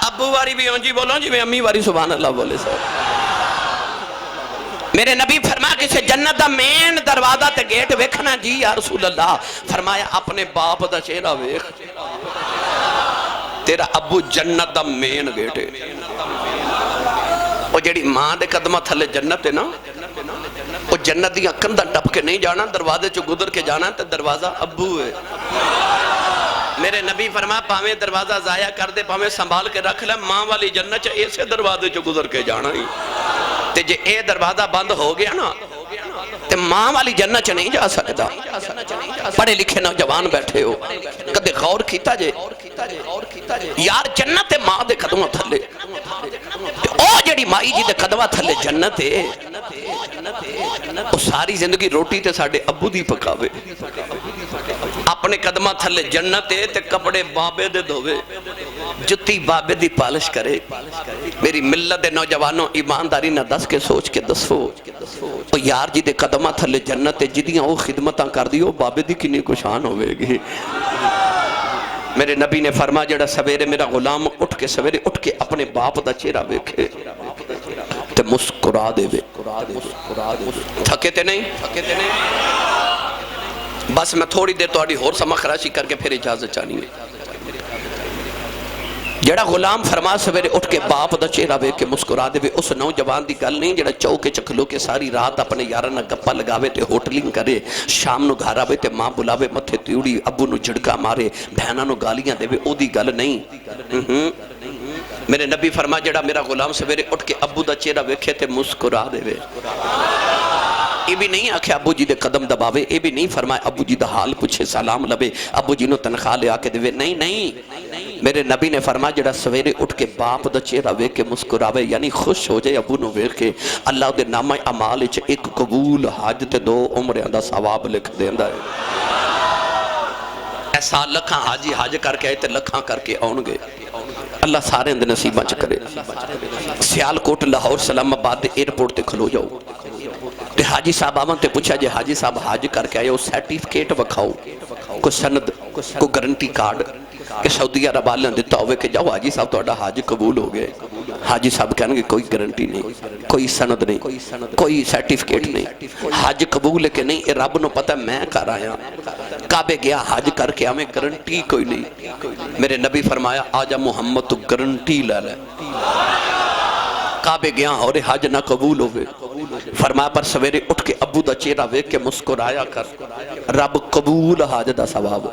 Speaker 1: ابو واری بھی ہوں جی بولو جی میں امی واری سبحان اللہ بولے سو میرے نبی فرمایا کسی جنت دا مین دروازہ تے گیٹ ویکھنا جی یا رسول اللہ فرمایا اپنے باپ دا چہرہ ویکھ تیرا ابو جنت دا مین گیٹ ہے وہ جڑی ماں دے قدمہ تھلے جنت ہے نا وہ جنت دیا کندہ ٹپ کے نہیں جانا دروازے چو گزر کے جانا تے دروازہ ابو ہے میرے نبی فرمایا پاویں دروازہ ضائع کر دے پاویں سنبھال کے رکھ لے ماں والی جنت چا ایسے دروازے چو گزر کے جانا ہی تے جے اے دروازہ بند ہو گیا نا تے ماں والی جنت چا نہیں جا سکتا پڑھے لکھے نوجوان بیٹھے ہو کدے غور کیتا جے یار جنت ماں دے قدمہ تھلے او جڑی مائی جی دے قدمہ تھلے جنت ہے وہ ساری زندگی روٹی تے ساڑھے ابو دی پکاوے اپنے قدمہ تھلے جنت ہے تے کپڑے بابے دے دھوے جتی بابے دی پالش کرے میری ملت دے نوجوانوں ایمانداری نہ دس کے سوچ کے دسو تو یار جی دے قدمہ تھلے جنت ہے جدیاں وہ خدمتاں کر دیو بابے دی کنی کشان ہوئے گی میرے نبی نے فرمایا جڑا سویرے میرا غلام اٹھ کے سویرے اٹھ کے اپنے باپ دا چہرہ ویکھے تے مسکرا دے وے تھکے تے نہیں بس میں تھوڑی دیر تہاڈی ہور سما خراشی کر کے پھر اجازت چاہنی ہے جڑا غلام فرما سویرے اٹھ کے باپ دا چہرہ ویکھ کے مسکرا دے اس نوجوان دی گل نہیں جڑا چوکے چکھلو کے ساری رات اپنے یاراں نال گپا لگاوے تے ہوٹلنگ کرے شام نو گھر آوے تے ماں بلاوے متھے تیوڑی ابو نو جھڑکا مارے بہناں نو گالیاں دے او دی گل نہیں میرے نبی فرما جڑا میرا غلام سویرے اٹھ کے ابو دا چہرہ ویکھے تے مسکرا دے یہ بھی نہیں آکھے ابو جی دے قدم دباوے یہ بھی نہیں فرمائے ابو جی دا حال پوچھے سلام لبے ابو جی نو تنخواہ لے آکے دے نہیں میرے نبی نے فرمایا جڑا سویرے اٹھ کے باپ دا چہرہ ویکھ کے مسکراوے یعنی خوش ہو جائے ابو نو ویکھ کے اللہ دے نامہ اعمال وچ ایک قبول حج تے 2 عمریں دا ثواب لکھ دیندا ہے ایسا لکھاں حاجی حج کر کے آئے تے لکھاں کر کے آن گے اللہ سارے اندر نصیبہ چکرے سیالکوٹ لاہور سلام آباد دے ایئرپورٹ تے کھلو جاؤ تے حاجی صاحب آمان تے پوچھا جے حاجی صاحب حج کر کے آئے ہو سیٹیفکیٹ وکھاؤ کو سند کو گارنٹی کارڈ کہ سعودی عرب والے نے دیتا ہوئے کہ جاؤ حاجی صاحب تو حج قبول ہو گئے حاجی صاحب کہنے گے کوئی گارنٹی نہیں کوئی سند نہیں کوئی سیٹیفکیٹ نہیں حج قبول ہے کہ نہیں اے رب نو پتہ میں کر آیا کعبے گیا حج کر کے ہمیں گارنٹی کوئی نہیں میرے نبی فرمایا آجا محمد تو گارنٹی لے لے کعبے گیا اور حج نہ قبول ہوئے فرمایا پر سویرے اٹھ کے ابو دا چہرہ ویکھ کے مسکرایا کر رب قبول حج دا ثواب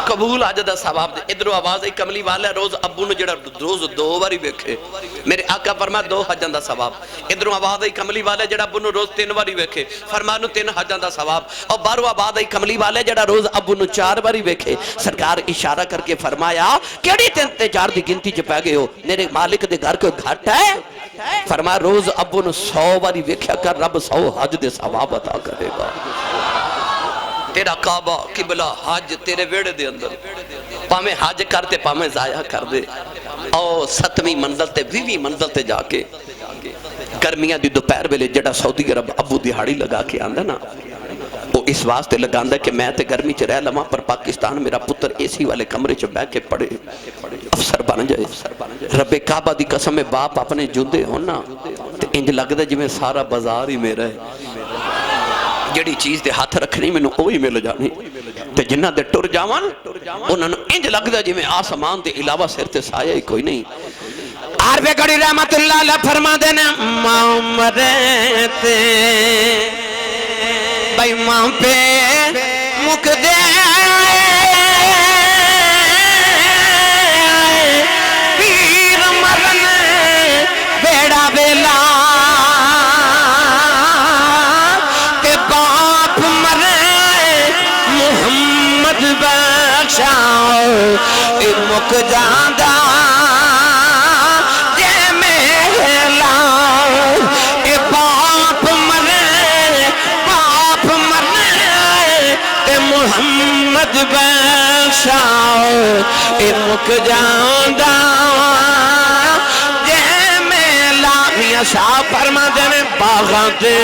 Speaker 1: قبول حج دا ثواب دے ادھروں آواز ہے کملی والا روز ابو نے جڑا روز 2 باری ویکھے میرے آقا فرمایا 2 حجاں دا ثواب ادھروں آواز ہے کملی والا جڑا ابو نے روز 3 باری ویکھے فرمایا نو 3 حجاں دا ثواب اور بارو آواز ہے کملی والا جڑا روز ابو نو 4 باری ویکھے سرکار اشارہ کر کے فرمایا کیڑی 3 تے 4 دی گنتی چ پے گئے ہو میرے مالک دے گھر کوئی گھٹ ہے فرمایا روز ابو نو 100 باری ویکھیا کر رب 100 حج دے ثواب عطا کرے گا تیرا کعبہ قبلہ حج تیرے ویڑے دے اندر پامیں حج کرتے پامیں ضائع کر دے او 7ویں منزل تے 20ویں منزل تے جا کے گرمیاں دی دوپہر ویلے جڑا سعودی عرب ابو دیہاڑی لگا کے آندا نا وہ اس واسطے لگاندا کہ میں تے گرمی چ رہ لواں پر پاکستان میرا پتر اے سی والے کمرے چ بیٹھ کے پڑھے افسر بن جائے رب کعبہ دی قسم باپ اپنے جوندے ہونا تے انج لگدا جویں سارا بازار ہی میرا ہے جڑی چیز دے ہاتھ رکھنی میں وہی مل جانی تے جنہ دے ٹر جاون انہاں نوں انج لگدا جویں آسمان دے علاوہ سر تے سایہ ہی کوئی نہیں عارف گڑی رحمت اللہ علیہ فرما دے نا مامرے تے بھائی ماں پہ مک دے پیر مرن بیڑا بیلا مک جاندہ جے میلا اے باپ مرے تے محمد بخشاؤ اے مک جاندہ جے میلا میاں شاہ فرما دے باغاں دے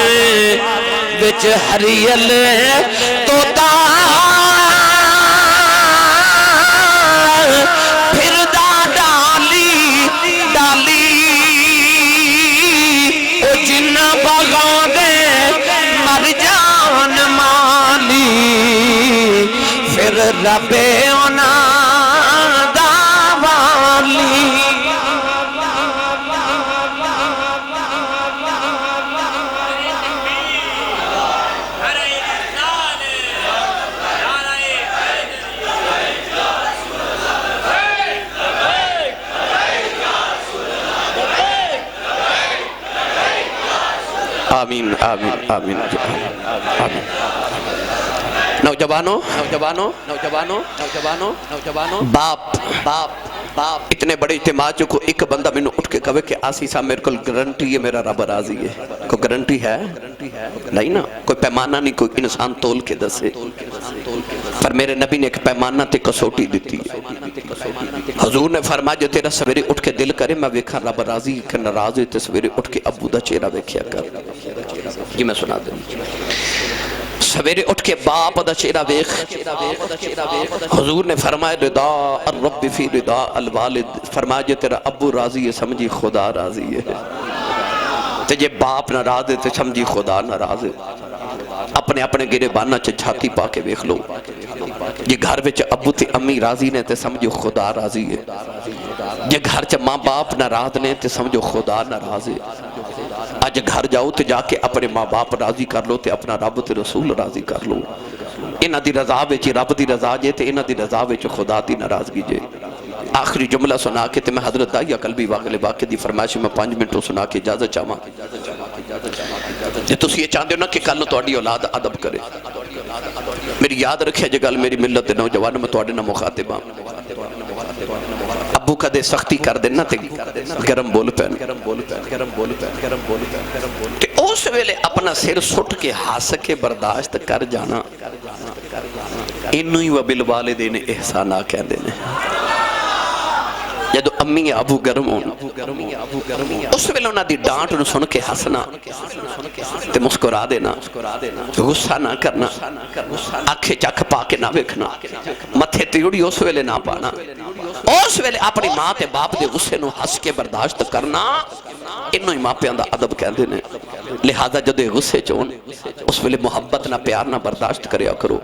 Speaker 1: وچ ہریل توتا رب اونا داوالی آمین آمین آمین آمین نوجوانوں باپ اتنے بڑے اجتماع کو ایک بندہ میں نے اٹھ کے کہے کہ آسی صاحب میرے کو گارنٹی ہے میرا رب راضی ہے کوئی گارنٹی ہے نہیں نا کوئی پیمانہ نہیں کوئی انسان تول کے دسے پر میرے نبی نے ایک پیمانہ تے کسوٹی دیتی حضور نے فرمایا جو تیرا سویرے اٹھ کے دل کرے میں ویکھا رب راضی کہ ناراض ہے تے سویرے اٹھ کے ابو دا چہرہ ویکھیا کر یہ میں سنا دوں سویرے اٹھ کے باپ دا چہرہ ویکھ، حضور نے فرمایا رضا الرب فی رضا الوالد، فرمایا جے تیرا ابو راضی ہے سمجھی خدا راضی ہے، تے جے باپ ناراض ہے تے سمجھی خدا ناراض ہے۔ اپنے اپنے گریبانہ چ چھاتی پا کے ویکھ لو، جے گھر وچ ابو تے امی راضی نے تے سمجھو خدا راضی ہے، جے گھر چ ماں باپ ناراض نے تے سمجھو خدا ناراض ہے۔ اج گھر جاؤ تے جا کے اپنے ماں باپ راضی کر لو تے اپنا رب تے رسول راضی کر لو، انہاں دی رضا وچ رب دی رضا جے تے انہاں دی رضا وچ خدا دی ناراضگی جے۔ آخری جملہ سنا کے تے میں حضرت داعیہ قلبی واقعے دی فرمائش میں 5 منٹ سنا کے اجازت چاہواں تے تسی یہ چاہندے ہو نا کہ کل نوں تہاڈی اولاد ادب کرے، میری یاد رکھے جے گل میری ملت دے نوجوان میں تہاڈے نال مخاطب ہاں، ابو کدے سختی کر دینا تے گرم بول پین تے اس ویلے اپنا سر سٹ کے ہس کے برداشت کر جانا، انہوں ہی وبالوالدین احسانا کہندے نے۔ جدو امی ابو گرم ہونا اس ویلے انہاں دی ڈانٹ نو سن کے ہسنا تے مسکرا دینا، غصہ نہ کرنا، آنکھیں چکھ پا کے نہ ویکھنا، متھے تیوڑی اس ویلے نہ پانا، اس ویلے اپنی ماں تے باپ دے غصے نو ہس کے برداشت کرنا، انہوں ہی ماپیاں دا ادب کہندے نے۔ لہذا جدو غصے چون اس ویلے محبت نہ پیار نہ برداشت کریا کرو،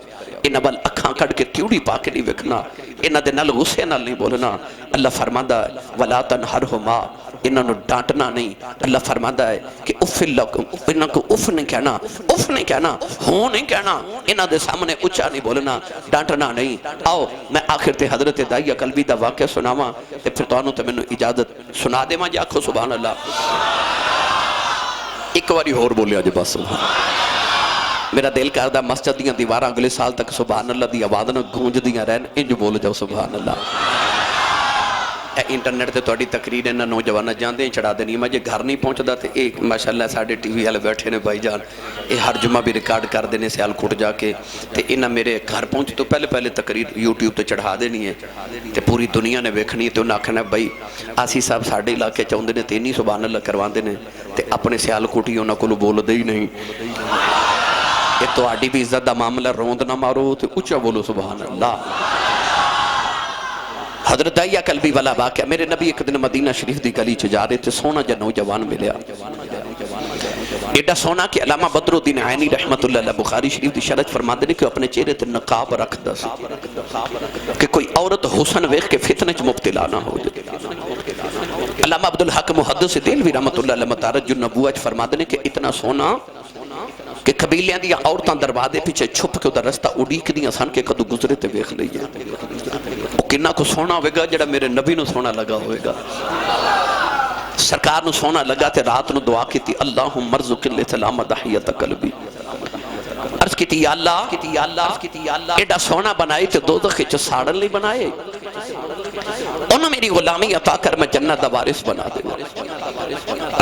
Speaker 1: انہاں بل اکھاں کٹ کے تیوڑی پا کے نہیں ویکھنا، انہاں دے نال غصے نال نہیں بولنا۔ اللہ فرماندا ہے ولا تنہرہما، انہاں نو ڈانٹنا نہیں۔ اللہ فرماندا ہے کہ اف لکم، انہاں کو اف نہیں کہنا، اف نہیں کہنا، ہوں نہیں کہنا، انہاں دے سامنے اونچا نہیں بولنا، ڈانٹنا نہیں۔ آؤ میں آخر تے حضرت داعیہ قلبی دا واقعہ سناواں تے پھر تانوں تے مینوں اجازت سنا دیواں جی، آکھو سبحان اللہ۔ ایک واری ہور بولیا جی بس سبحان اللہ۔ میرا دل کردہ مسجد دیاں دیواراں اگلے سال تک سبحان اللہ دی آواز نہ گونج دیاں رہن، انج بول جاؤ سبحان اللہ۔ اے انٹرنیٹ تے تہاڈی تقریر انہاں نوجواناں جاندے ہی چڑھا دینی، میں جے گھر نہیں پہنچدا تے ایک ماشاءاللہ ساڈے ٹی وی والے بیٹھے نے بھائی جان، یہ ہر جمعہ بھی ریکارڈ کر دینے سیال کوٹ جا کے تے انہاں میرے گھر پہنچ تو پہلے تقریر یوٹیوب تے چڑھا دینی ہے تے پوری دنیا نے ویکھنی ہے تے انہاں آکھنا بھائی آسی صاحب ساڈے علاقے چاہندے نے تے انہی سبحان اللہ کرواندے نے تے اپنے سیال کوٹی انہاں کولوں بولدے ہی نہیں۔ یہ تہاڈی بھی عزت دا معاملہ روند نہ مارو تے اونچا بولو سبحان اللہ۔ حضرت داعیہ قلبی والا واقعہ، میرے نبی ایک دن مدینہ شریف دی گلی چ جا رہے تھے، سونا جا نوجوان ملیا، ایڈا سونا کہ علامہ بدر الدین عینی رحمت اللہ علیہ بخاری شریف دی شرح فرماندے نے کہ اپنے چہرے تے نقاب رکھدا سی کہ کوئی عورت حسن ویکھ کے فتنے چ مبتلا نہ ہو جائے۔ علامہ عبدالحق محدث دہلوی رحمت اللہ علیہ مدارج النبوہ فرماندے نے کہ اتنا سونا کہ قبیلیاں دیا عورتاں دروازے پیچھے چھپ کے ادھر رستہ اڑیک دیاں سن کے کدو گزرے تے ویکھ لئیے، وہ کنہ کو سونا ہوئے گا جڑا میرے نبی نو سونا لگا ہوئے گا، سرکار نو سونا لگا تے رات نو دعا کی تھی اللہم مرزق اللہ سلام دحیت قلبی، عرض کی تھی یا اللہ ایڈا سونا بنائے تے دوزخ چ ساڑن لی بنائے، انہوں میری غلامی عطا کر میں جنت دا وارث بنا دے۔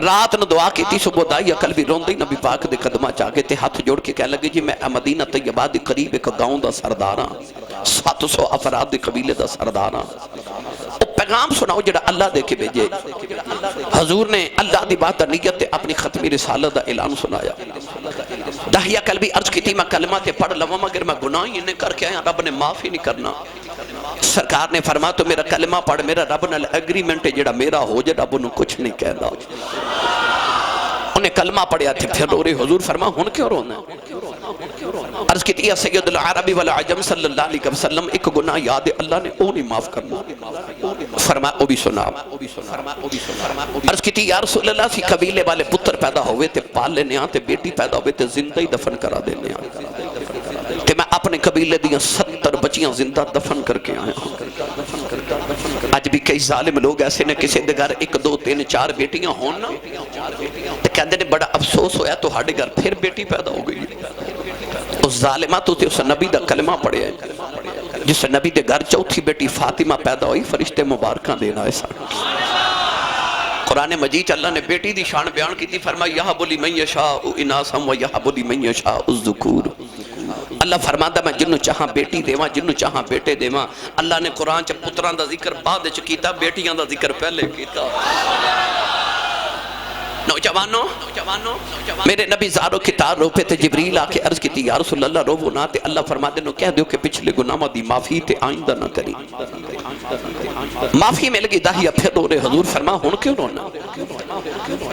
Speaker 1: رات نو دعا کی تھی، صبح داعیہ قلبی روندے نبی پاک دے قدمہ چاہے تے ہاتھ جوڑ کے کہہ لگے جی میں مدینہ طیبہ دی قریب ایک گاؤں دا سرداراں، 700 افراد دے قبیلے دا سرداراں، او پیغام سناؤ جڑا اللہ دے کے بھیجے۔ حضور نے اللہ دی بات نیت تے اپنی ختمی رسالت دا اعلان سنایا۔ داعیہ قلبی عرض کی تھی میں کلمہ تے پڑھ لواں مگر میں گناہ ہی نہیں کر کے آیا، رب نے معاف ہی نہیں کرنا۔ سرکار نے فرمایا تو میرا کلمہ پڑھ، میرا رب نال ایگریمنٹ ہے جڑا میرا ہو جائے، رب انہوں کچھ نہیں کہنا۔ انہیں کلمہ پڑھیا تھے پھر رو رہے، حضور فرمایا ہن کیوں رونا ہے؟ عرض کی تھی سید العربی والعجم صلی اللہ علیہ وسلم ایک گناہ یاد ہے اللہ نے او نہیں معاف کرنا، فرمایا او بھی سنا۔ عرض کی تھی یا رسول اللہ سی قبیلے والے پتر پیدا ہوئے تے پال لینے آتے، بیٹی پیدا ہوئے تے زندہ ہی دفن کرا دینے آتے، تے میں اپنے قبیلے دیاں 70 بچیاں زندہ دفن کر کے آیا ہوں۔ آج بھی کئی ظالم لوگ ایسے نے کسی دے گھر 1 2 3 4 بیٹیاں ہون نا تے کہندے نے بڑا افسوس ہویا تو ہاڑے گھر پھر بیٹی پیدا ہو گئی۔ اس ظالمہ تو تے اس نبی دا کلمہ پڑھیا ہے، جس نبی دے گھر چوتھی بیٹی فاطمہ پیدا ہوئی، فرشتے مبارکاں دینا ایسا۔ قرآن مجید اللہ نے بیٹی دی شان بیان کی تھی، فرمایا یہب لمن یشاء اناثا و یہب لمن یشاء الذکور۔ اللہ فرماتا میں جنوں چاہاں بیٹی دیواں، جنوں چاہاں بیٹے دیواں۔ اللہ نے قرآن چ پتران دا ذکر بعد وچ کیتا، بیٹیاں دا ذکر پہلے کیتا۔ نوجوانوں میرے نبی زارو کتار رو پہ تے جبریل آکے عرض کی تھی یا رسول اللہ رو نہ تے اللہ فرما دے نو کہہ دیو کہ پچھلے گناہوں دی معافی تے آئندہ نہ کری معافی مل گئی داہیا پھر رو رہے حضور فرما ہون کیوں رونا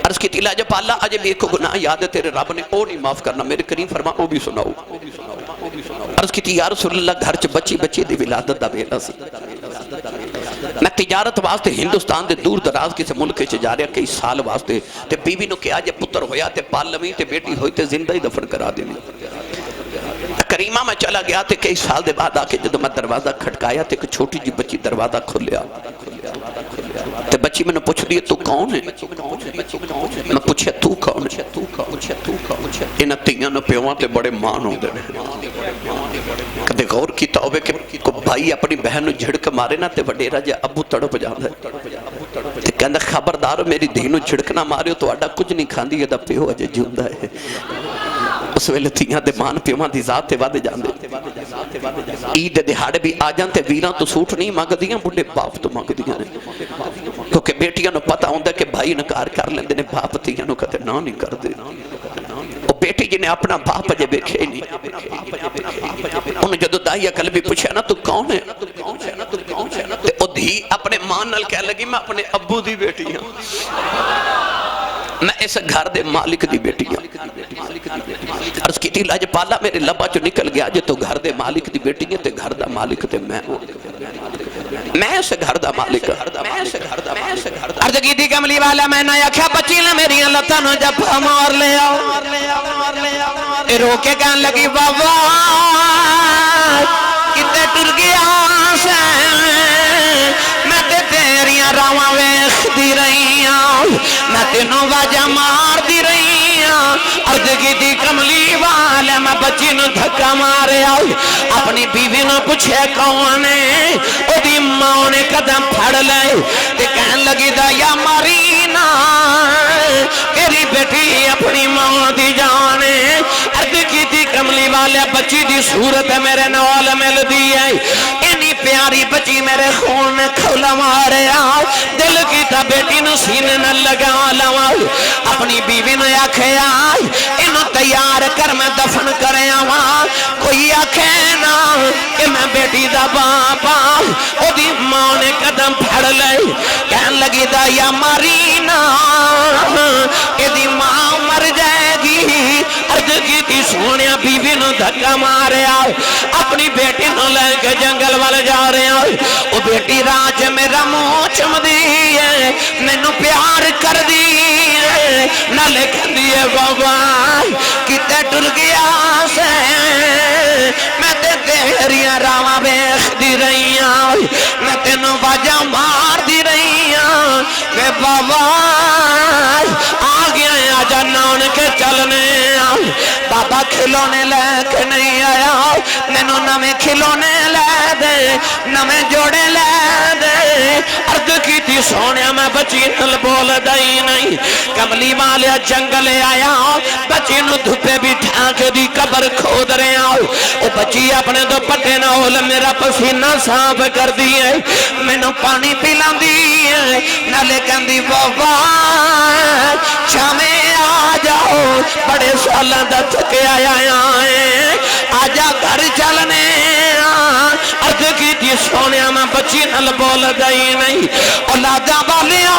Speaker 1: عرض کی تھی لاجب اللہ آج بھی ایک گناہ یاد ہے تیرے رب نے او نہیں معاف کرنا میرے کریم فرما او بھی سناؤ عرض کی تھی یا رسول اللہ گھر چ بچی دی ولادت دا بیٹا سی میں تجارت واسطے ہندوستان دے دور دراز کسی ملک چ جا رہا کئی سال واسطے تے بیوی نو کہا جے پتر ہویا تے پال لویں تے بیٹی ہوئی تے زندہ ہی دفن کرا دینی کریمہ میں چلا گیا تے کئی سال دے بعد آکے جدو میں دروازہ کھٹکایا تے ایک چھوٹی جی بچی دروازہ کھولیا تے بچی میں نے پوچھ لیے تو کون ہے میں پوچھے تو کون ہے انہ تیاں نو پیوان تے بڑے مان ہوں دے کدے غور کی توبے کہ کو بھائی اپنی بہن نو جھڑک مارے نا تے وڈیرا جے ابو تڑپ جاندے تے کہندہ خبردار میری دھی نو جھڑک نہ مارے تو آڈا کچھ نہیں کھاندی یہ دا پیو اجے جیوندہ ہے اس ویلے تیاں دے مان پیوان دی ذات تے وادے جاندے عید دہاڑے بھی آ جانتے ویران تو سوٹ نہیں مانگ دیاں بڑے باپ تو مانگ دیاں کیونکہ بیٹیاں نو پتہ ہوندہ کہ بھائی نکار کر لیندے نے باپ تیاں نو کہتے نا نہیں کر دے وہ بیٹی جنہیں اپنا باپ جے بیکھے نہیں انہوں جدو دائیہ قلبی پوچھا نا تو کون ہے تے او دھی اپنے مان نال کہہ لگی میں اپنے ابو دی بیٹی ہوں میں اس گھر دے مالک دی بیٹی ہوں عرض کی تھی لاج پالا میرے لبا چو نکل گیا جے تو گھر دے مالک دی بیٹی ہے تے گھر دا مالک تے میں ہوں میں اس گھر دا مالک عرض کی تھی کملی والا میں نہ یکھا بچی لے میری اللہ نو جب ہمار لے آؤ روکے کہن لگی بابا کتے ٹر گیا سے میں تے تیریاں راواں ویکھ دی رہی ہوں میں تینوں واجہ مار دی رہی ہوں عرض کی تھی کملی والے میں بچی نو دھکا مارے آؤ اپنی بیوی نو پوچھے کون ہے او دی ماں نے قدم پھڑ لے تے کہن لگی دا یا مارینا تیری بیٹی اپنی ماں دی جانے عرض کی تھی کملی والے بچی دی صورت میرے نوال مل دی ہے اینی پیاری بچی میرے خون نے کھولا مارے آؤ دل کی تا بیٹی نو سینے نہ لگا لوا اپنی بیوی نے آکھے آئی انہوں تیار کر میں دفن کرے آواں کوئی آکھے نا کہ میں بیٹی دا باپا او دی ماں نے قدم پھڑ لے کہن لگی دا یا مارینا کہ دی ماں مر جائے گی عرض کی تھی سونیا بیوی نو دھکا مارے آؤ اپنی بیٹی نو لے کے جنگل والے جا رہے آؤ او بیٹی راج میرا منہ چم دی ہے میں نو پیار کر دی ہے نہ لکھن دیئے بابا کتے ٹر گیا سے میں تے تیریاں راواں بیخ دی رہی ہوں میں تینوں باجہ مار دی رہی ہوں کہ بابا آ گیا ہے آجا نان کے چلنے بابا کھلونے لے کے نہیں آیا مینوں نویں کھلونے لے دے نویں جوڑے لے دے عرض کی تھی سونے میں بچی نل بول دائی نہیں کملی والے جنگل آیا بچی نو دھپے بھی ٹھانک دی قبر کھود رہے آؤ او بچی اپنے دو پٹے نہ ہول میرا پسینہ صاف کر دیئے مینوں پانی پیلان دیئے نہ لیکن دی بابا شامیں آ جاؤ بڑے سالہ دا تھکے آیا ہے آجا گھر چلنے عرض کی تھی سونے میں بچی نل بول گئی نہیں اولادہ والیاں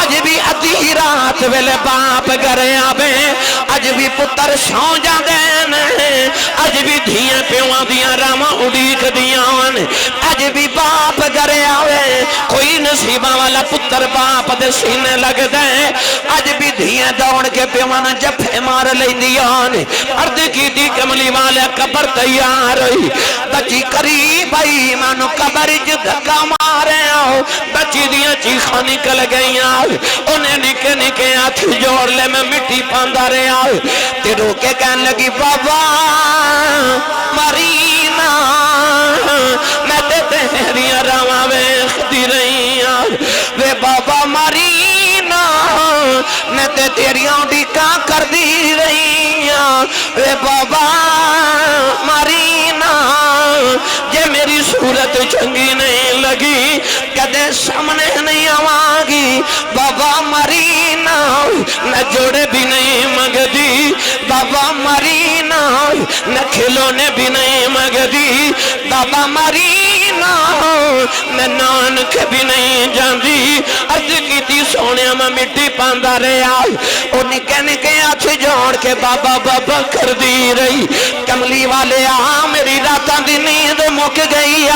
Speaker 1: اج بھی ادھی رات ویلے باپ گھرے آبے اج بھی پتر سو جاندے اج بھی دھیاں پیواں دیاں راواں اڑیک دیاں اج بھی باپ گھرے آوے کوئی نصیبہ والا پتر باپ دے سینے لگ دے اج بھی دھیاں دوڑ کے پیواں جفے مار لیندیاں عرض کی تھی کملی والے قبر تیار ہوئی بچی قریب آئی مانو قبر دھکا مارے آؤ بچی دیاں چیخاں نکل گئی آؤ انہیں نکے نکے ہاتھ جوڑ لے میں مٹی پاندہ رہے آؤ تے رو کے کہن لگی بابا مارینا میں تے تیریاں راواں ویکھ دی رہی آؤ وے بابا مارینا میں تے تیریاں ڈیکاں کر دی رہی آؤ وے بابا مارینا جے میری صورت چنگی نہیں لگی
Speaker 2: کدے سامنے نہیں آواگی بابا مرینا میں جوڑے بھی نہیں مگدی بابا مرینا میں کھلونے بھی نہیں مگدی بابا مرینا میں نانک بھی نہیں جاندی عرض کی تھی سونے میں مٹی پاندہ رہا اور نکے ہاتھ جوڑ کے بابا بابا کر دی رہی کملی والے میری راتاں دی نیند مک گئی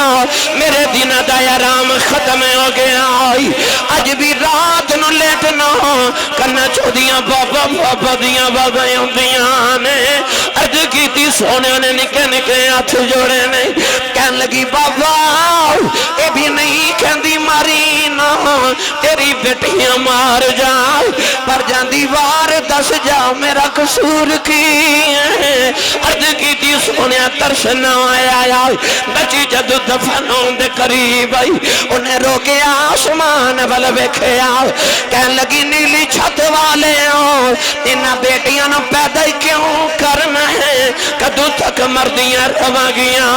Speaker 2: میرے دن دا آرام ختم ہو گیا اج بھی رات نو لیٹنا کرنا چودیاں بابا بابا دیاں بابا ہوندیاں نے عرض کی تھی سونے نے نکے ہاتھ جوڑے نے کہن لگی بابا اے بھی نہیں کہندی ماری نا تیری بیٹیاں مار جا پر جاندی وار دس جا میرا قصور کی عرض کی تھی سونے ترس نہ آیا بچی جد دفن دے قریب آئی انہیں روکے آسمان بل بیکھیا کہن لگی نیلی چھت والے انہاں بیٹیاں نو پیدا کیوں کرنا ہے کدو تک مردیاں رواں گیاں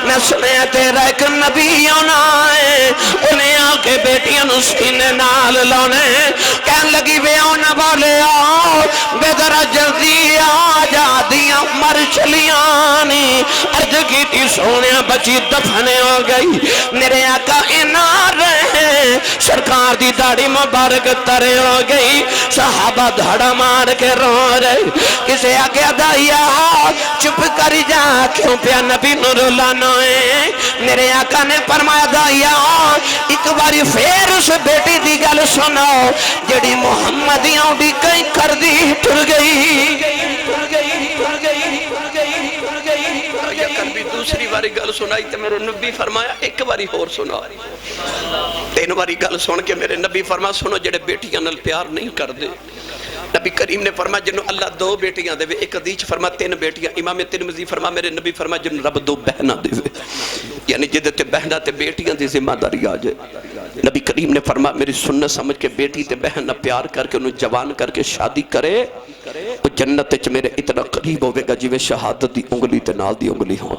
Speaker 2: میں سنے تیرا ایک نبی آنا ہے انہیں آکے بیٹیاں نو سینے نال لانے کہن لگی بے آنا والے بے ذرا جلدی آجا دیاں مر چلیاں نی عرض کی تھی سونے بچی دفنے ہو گئی میرے آقا اینا رہے سرکار دی داڑی مبارک ترے ہو گئی صحابہ دھڑا مار کے رو رہے کسے آگے دائیا چپ کر جا کیوں پیا نبی نور لانوئے میرے آقا نے فرمایا دائیا ایک باری پھر اس بیٹی دی گل سنو جڑی محمدیاں بھی کہیں کر دی ٹر گئی بھی دوسری باری گل سنائی تے میرے نبی فرمایا ایک باری اور سنا تین باری گل سن کے میرے نبی فرمایا سنو جڑے بیٹیاں نال پیار نہیں کر دے نبی کریم نے فرمایا جنہوں اللہ دو بیٹیاں دے ایک حدیث فرمایا تین بیٹیاں امام ترمذی فرمایا میرے نبی فرمایا جنہوں رب دو بہنہ دے یعنی جدے تے بہنہ تے بیٹیاں دی ذمہ داری آ جائے نبی کریم نے فرمایا میری سنت سمجھ کے بیٹی تے بہنہ پیار کر کے انہوں جوان کر کے شادی کرے وہ جنت چ میرے اتنا قریب ہوئے گا جیوے شہادت دی انگلی تے نال دی انگلی ہوں